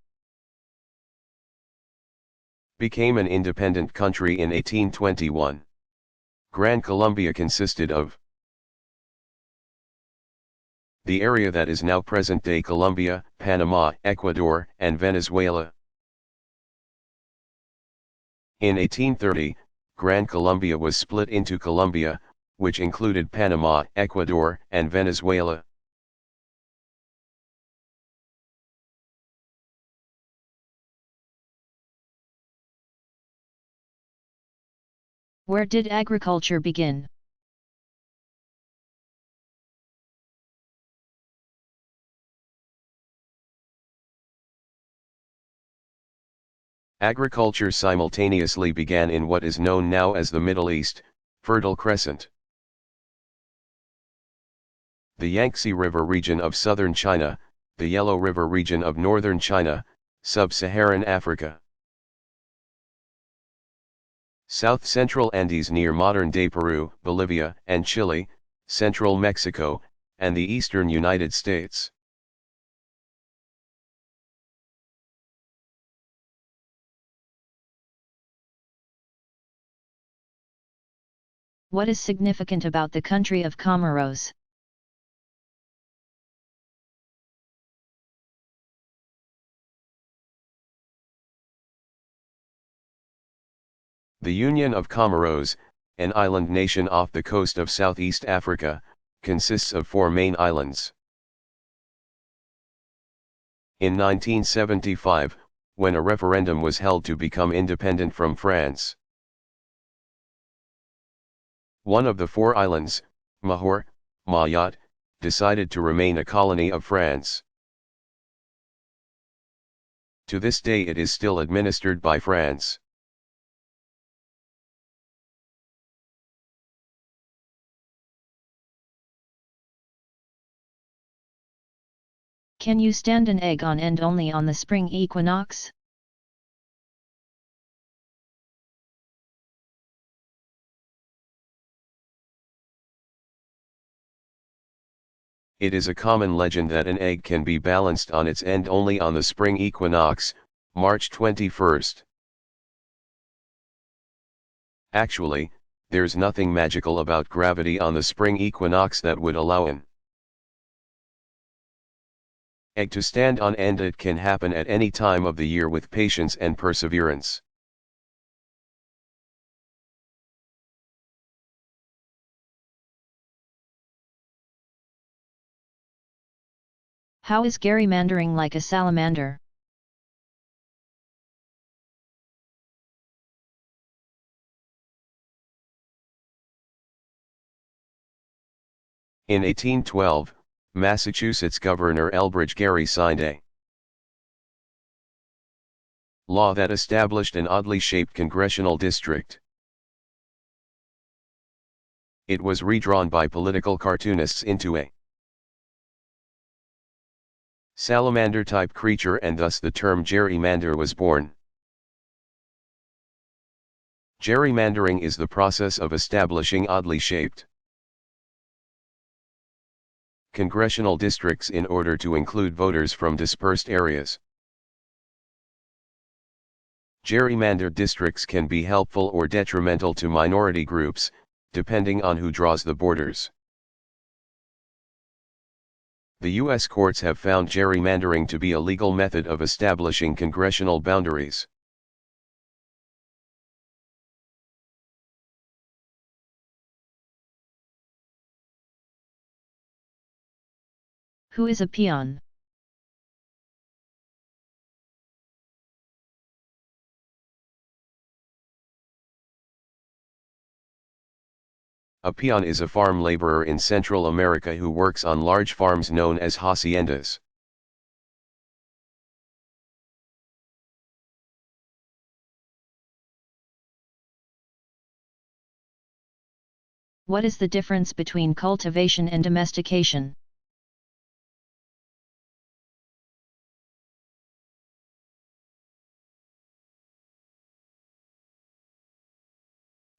became an independent country in 1821. Gran Colombia consisted of the area that is now present-day Colombia, Panama, Ecuador, and Venezuela. In 1830, Gran Colombia was split into Colombia, which included Panama, Ecuador, and Venezuela. Where did agriculture begin? Agriculture simultaneously began in what is known now as the Middle East, Fertile Crescent. The Yangtze River region of southern China, the Yellow River region of northern China, sub-Saharan Africa. South-central Andes near modern-day Peru, Bolivia, and Chile, central Mexico, and the eastern United States. What is significant about the country of Comoros? The Union of Comoros, an island nation off the coast of Southeast Africa, consists of 4 main islands. In 1975, when a referendum was held to become independent from France, one of the 4 islands, Mahore, Mayotte, decided to remain a colony of France. To this day it is still administered by France. Can you stand an egg on end only on the spring equinox? It is a common legend that an egg can be balanced on its end only on the spring equinox, March 21st. Actually, there's nothing magical about gravity on the spring equinox that would allow an egg to stand on end. It can happen at any time of the year with patience and perseverance. How is gerrymandering like a salamander? In 1812, Massachusetts Governor Elbridge Gerry signed a law that established an oddly shaped congressional district. It was redrawn by political cartoonists into a salamander-type creature, and thus the term gerrymander was born. Gerrymandering is the process of establishing oddly shaped congressional districts in order to include voters from dispersed areas. Gerrymandered districts can be helpful or detrimental to minority groups, depending on who draws the borders. The U.S. courts have found gerrymandering to be a legal method of establishing congressional boundaries. Who is a peon? A peon is a farm laborer in Central America who works on large farms known as haciendas. What is the difference between cultivation and domestication?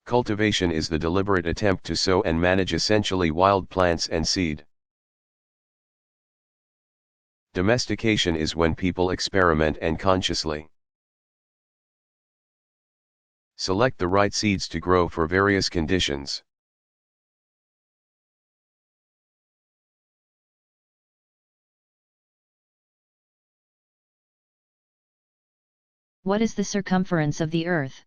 Cultivation is the deliberate attempt to sow and manage essentially wild plants and seed. Domestication is when people experiment and consciously select the right seeds to grow for various conditions. What is the circumference of the Earth?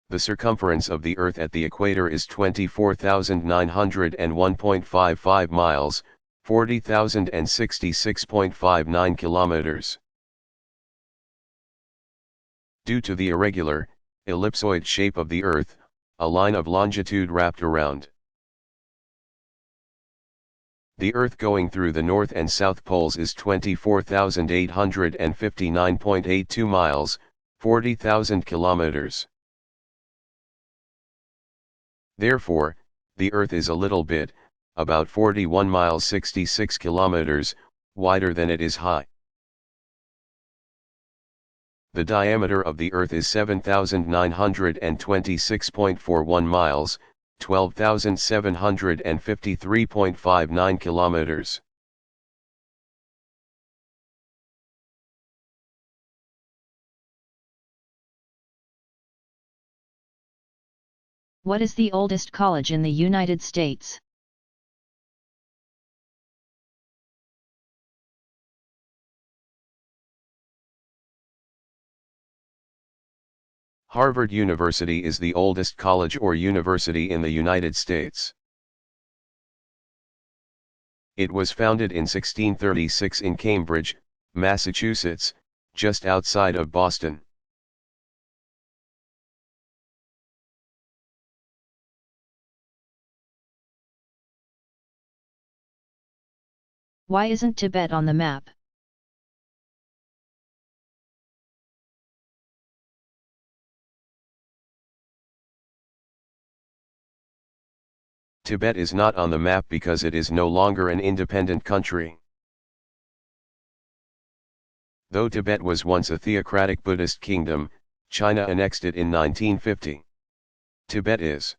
The circumference of the Earth at the equator is 24,901.55 miles, 40,066.59 kilometers. Due to the irregular, ellipsoid shape of the Earth, a line of longitude wrapped around The Earth going through the North and South Poles is 24,859.82 miles, 40,000 kilometers. Therefore, the Earth is a little bit, about 41 miles 66 kilometers, wider than it is high. The diameter of the Earth is 7,926.41 miles, 12,753.59 kilometers. What is the oldest college in the United States? Harvard University is the oldest college or university in the United States. It was founded in 1636 in Cambridge, Massachusetts, just outside of Boston. Why isn't Tibet on the map? Tibet is not on the map because it is no longer an independent country. Though Tibet was once a theocratic Buddhist kingdom, China annexed it in 1950. Tibet is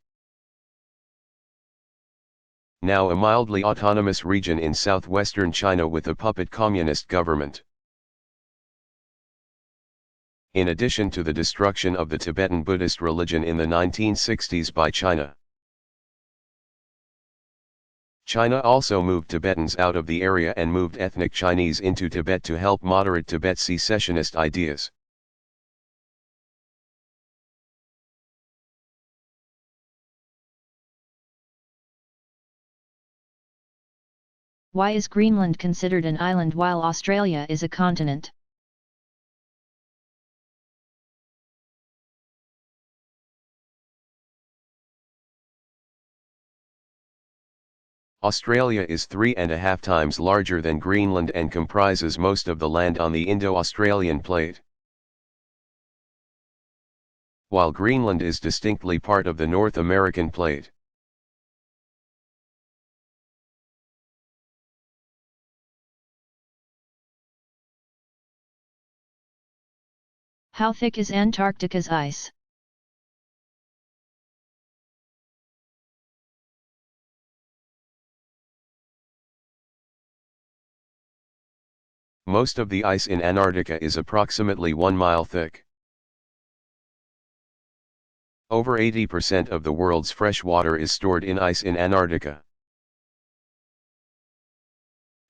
now a mildly autonomous region in southwestern China with a puppet communist government. In addition to the destruction of the Tibetan Buddhist religion in the 1960s by China, China also moved Tibetans out of the area and moved ethnic Chinese into Tibet to help moderate Tibet's secessionist ideas. Why is Greenland considered an island while Australia is a continent? Australia is 3.5 times larger than Greenland and comprises most of the land on the Indo-Australian plate, while Greenland is distinctly part of the North American plate. How thick is Antarctica's ice? Most of the ice in Antarctica is approximately 1 mile thick. Over 80% of the world's fresh water is stored in ice in Antarctica.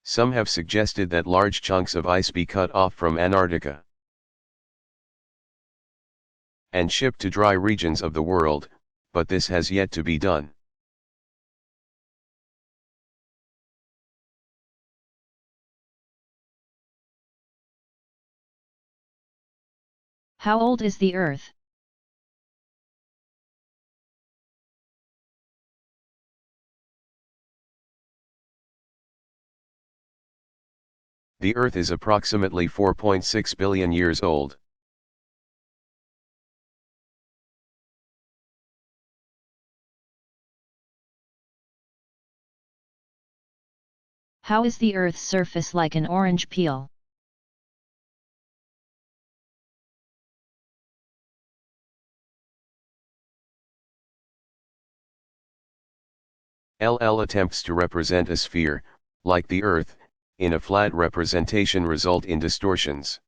Some have suggested that large chunks of ice be cut off from Antarctica and shipped to dry regions of the world, but this has yet to be done. How old is the Earth? The Earth is approximately 4.6 billion years old. How is the Earth's surface like an orange peel? LL attempts to represent a sphere, like the Earth, in a flat representation result in distortions.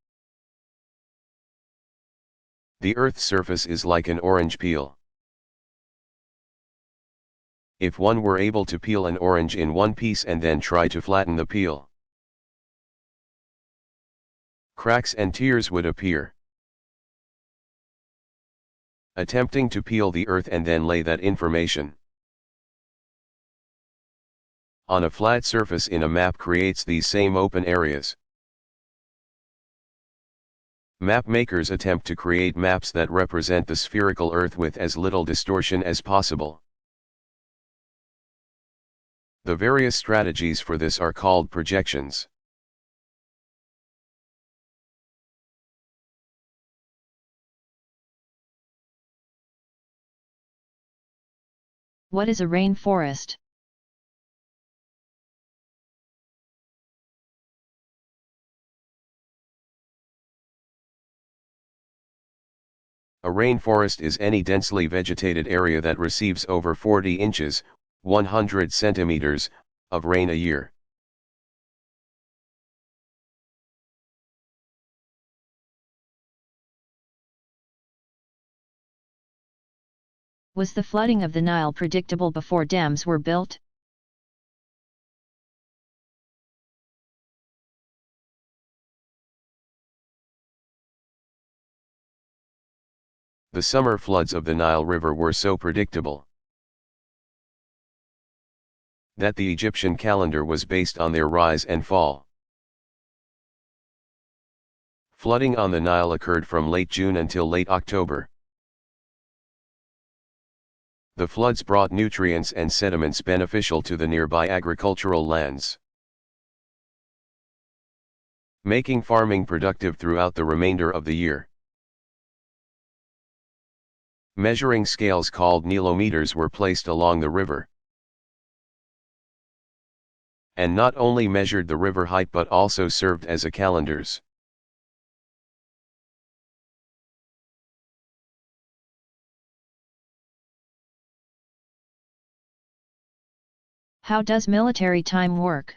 The Earth's surface is like an orange peel. If one were able to peel an orange in one piece and then try to flatten the peel, cracks and tears would appear. Attempting to peel the Earth and then lay that information on a flat surface in a map creates these same open areas. Map makers attempt to create maps that represent the spherical Earth with as little distortion as possible. The various strategies for this are called projections. What is a rainforest? A rainforest is any densely vegetated area that receives over 40 inches, 100 centimeters, of rain a year. Was the flooding of the Nile predictable before dams were built? The summer floods of the Nile River were so predictable that the Egyptian calendar was based on their rise and fall. Flooding on the Nile occurred from late June until late October. The floods brought nutrients and sediments beneficial to the nearby agricultural lands, making farming productive throughout the remainder of the year. Measuring scales called nilometers were placed along the river, and not only measured the river height but also served as a calendars. How does military time work?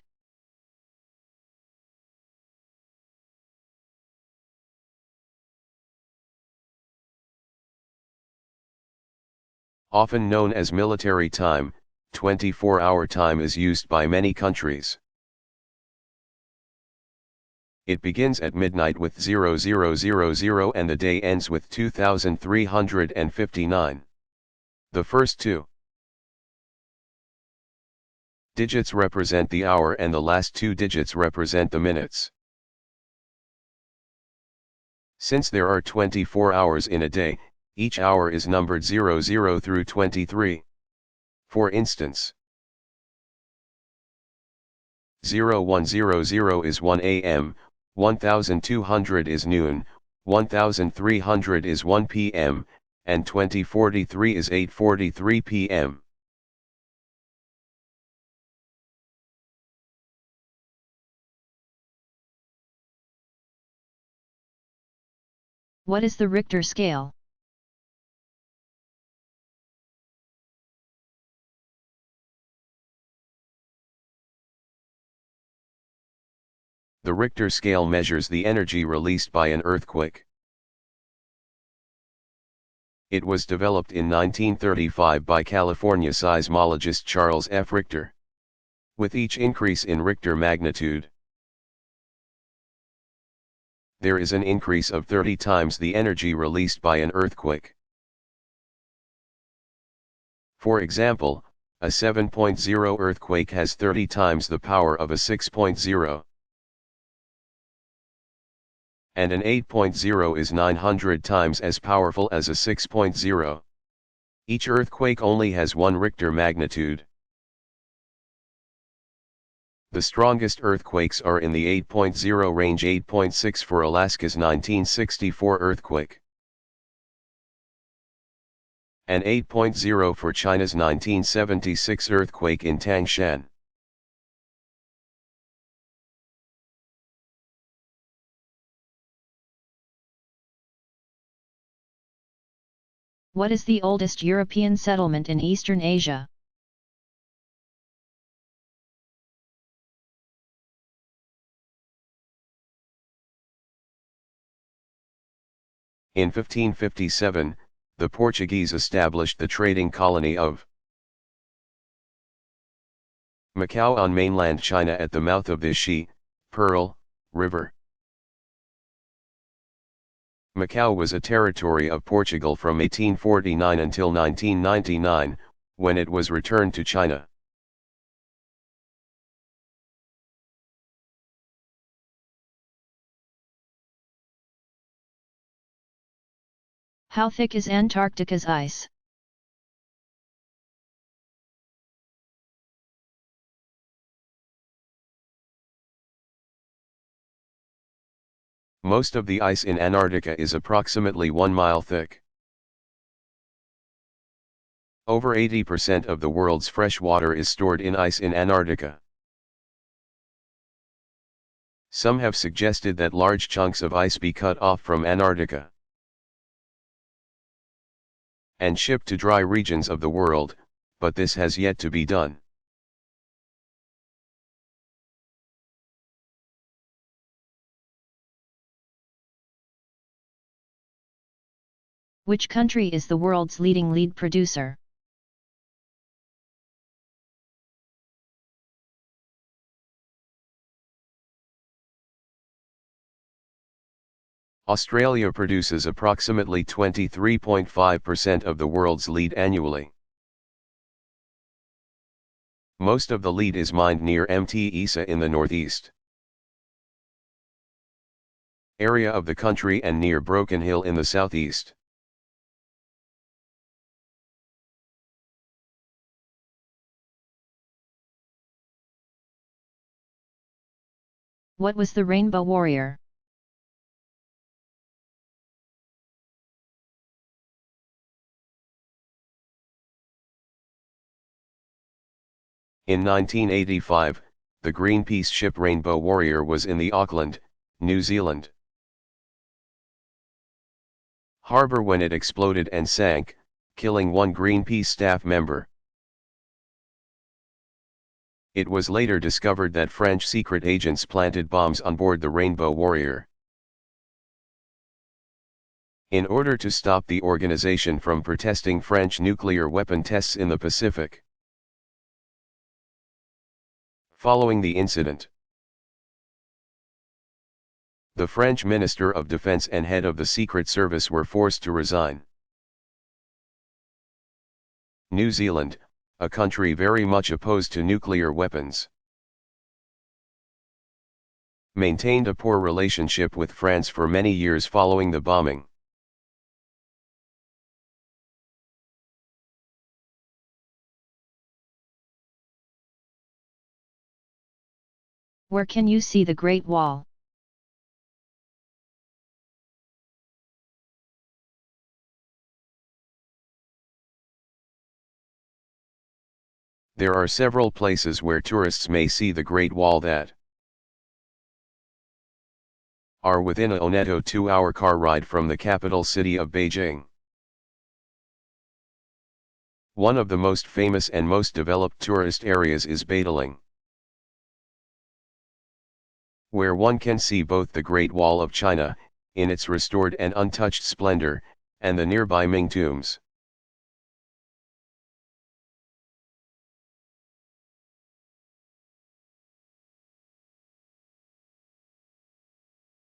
Often known as military time, 24-hour time is used by many countries. It begins at midnight with 0000 and the day ends with 2359. The first two digits represent the hour and the last two digits represent the minutes. Since there are 24 hours in a day, each hour is numbered 00 through 23. For instance, 0100 is 1 a.m., 1200 is noon, 1300 is 1 p.m., and 2043 is 8:43 p.m. What is the Richter scale? The Richter scale measures the energy released by an earthquake. It was developed in 1935 by California seismologist Charles F. Richter. With each increase in Richter magnitude, there is an increase of 30 times the energy released by an earthquake. For example, a 7.0 earthquake has 30 times the power of a 6.0. And an 8.0 is 900 times as powerful as a 6.0. Each earthquake only has one Richter magnitude. The strongest earthquakes are in the 8.0 range, 8.6 for Alaska's 1964 earthquake, and 8.0 for China's 1976 earthquake in Tangshan. What is the oldest European settlement in Eastern Asia? In 1557, the Portuguese established the trading colony of Macau on mainland China at the mouth of the Pearl River. Macau was a territory of Portugal from 1849 until 1999, when it was returned to China. How thick is Antarctica's ice? Most of the ice in Antarctica is approximately 1 mile thick. Over 80% of the world's fresh water is stored in ice in Antarctica. Some have suggested that large chunks of ice be cut off from Antarctica and shipped to dry regions of the world, but this has yet to be done. Which country is the world's leading lead producer? Australia produces approximately 23.5% of the world's lead annually. Most of the lead is mined near Mt Isa in the northeast area of the country and near Broken Hill in the southeast. What was the Rainbow Warrior? In 1985, the Greenpeace ship Rainbow Warrior was in the Auckland, New Zealand harbor when it exploded and sank, killing one Greenpeace staff member. It was later discovered that French secret agents planted bombs on board the Rainbow Warrior. In order to stop the organization from protesting French nuclear weapon tests in the Pacific. Following the incident, the French Minister of Defense and head of the Secret Service were forced to resign. New Zealand, a country very much opposed to nuclear weapons, maintained a poor relationship with France for many years following the bombing. Where can you see the Great Wall? There are several places where tourists may see the Great Wall that are within a netto 2-hour car ride from the capital city of Beijing. One of the most famous and most developed tourist areas is Badaling, where one can see both the Great Wall of China, in its restored and untouched splendor, and the nearby Ming tombs.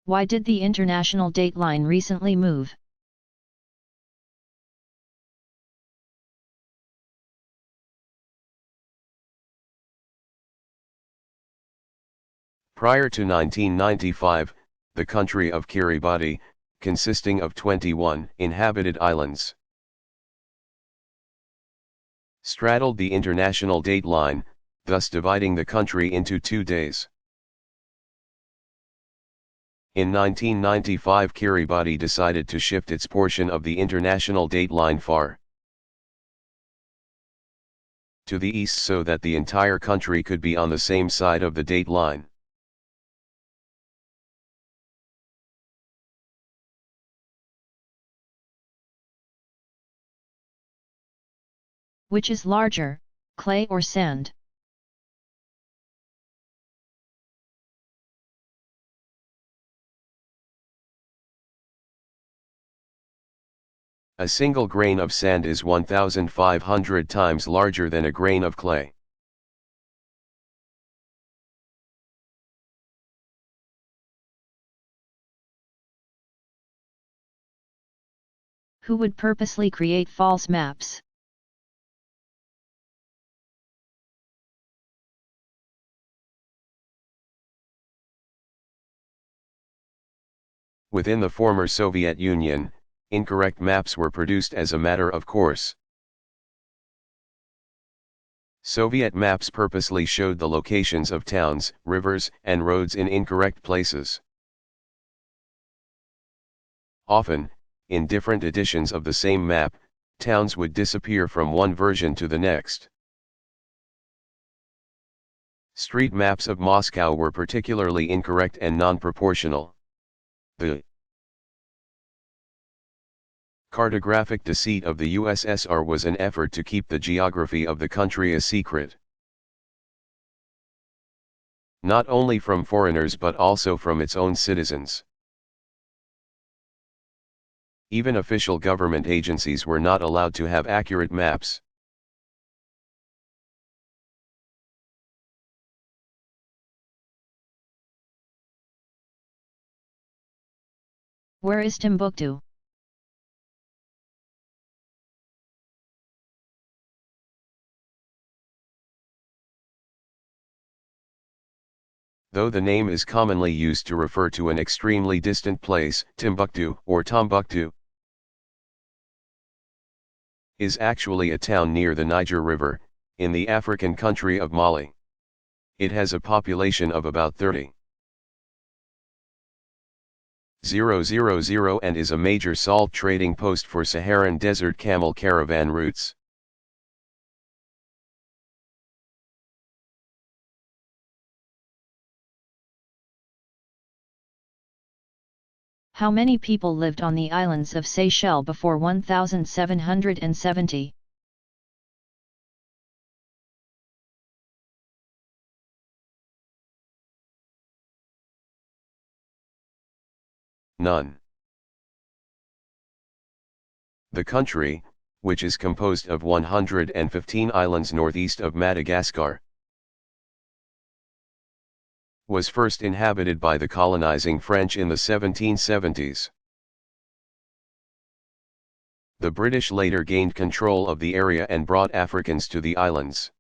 Why did the international dateline recently move? Prior to 1995, the country of Kiribati, consisting of 21 inhabited islands, straddled the international dateline, thus dividing the country into 2 days. In 1995, Kiribati decided to shift its portion of the international dateline far to the east so that the entire country could be on the same side of the dateline. Which is larger, clay or sand? A single grain of sand is 1,500 times larger than a grain of clay. Who would purposely create false maps? Within the former Soviet Union, incorrect maps were produced as a matter of course. Soviet maps purposely showed the locations of towns, rivers, and roads in incorrect places. Often, in different editions of the same map, towns would disappear from one version to the next. Street maps of Moscow were particularly incorrect and non-proportional. The cartographic deceit of the USSR was an effort to keep the geography of the country a secret. Not only from foreigners but also from its own citizens. Even official government agencies were not allowed to have accurate maps. Where is Timbuktu? Though the name is commonly used to refer to an extremely distant place, Timbuktu or Tombuktu is actually a town near the Niger River, in the African country of Mali. It has a population of about 30,000 and is a major salt trading post for Saharan desert camel caravan routes. How many people lived on the islands of Seychelles before 1770? None. The country, which is composed of 115 islands northeast of Madagascar, was first inhabited by the colonizing French in the 1770s. The British later gained control of the area and brought Africans to the islands.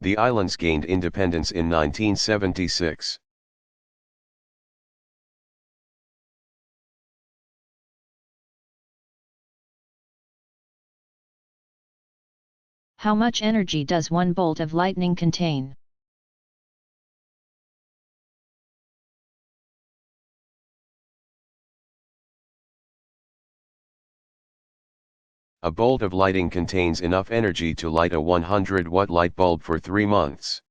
The islands gained independence in 1976. How much energy does one bolt of lightning contain? A bolt of lighting contains enough energy to light a 100-watt light bulb for 3 months.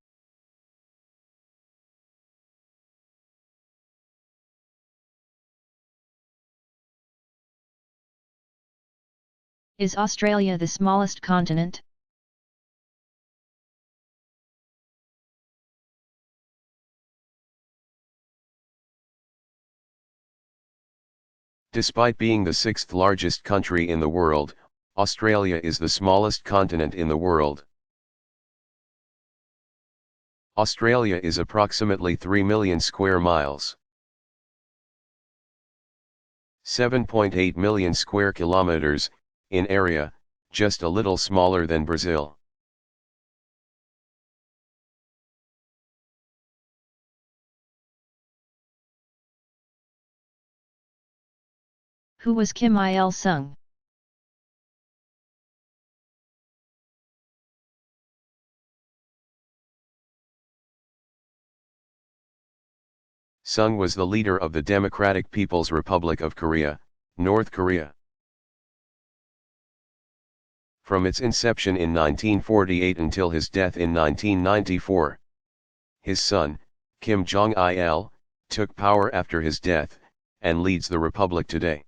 Is Australia the smallest continent? Despite being the 6th largest country in the world, Australia is the smallest continent in the world. Australia is approximately 3 million square miles. 7.8 million square kilometers, in area, just a little smaller than Brazil. Who was Kim Il-sung? Sung was the leader of the Democratic People's Republic of Korea, North Korea. From its inception in 1948 until his death in 1994. His son, Kim Jong-il, took power after his death, and leads the republic today.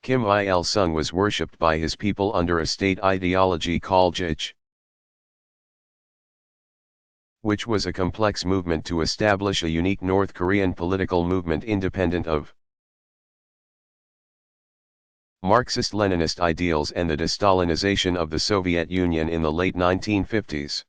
Kim Il-sung was worshipped by his people under a state ideology called JICH, which was a complex movement to establish a unique North Korean political movement independent of Marxist-Leninist ideals and the de-Stalinization of the Soviet Union in the late 1950s.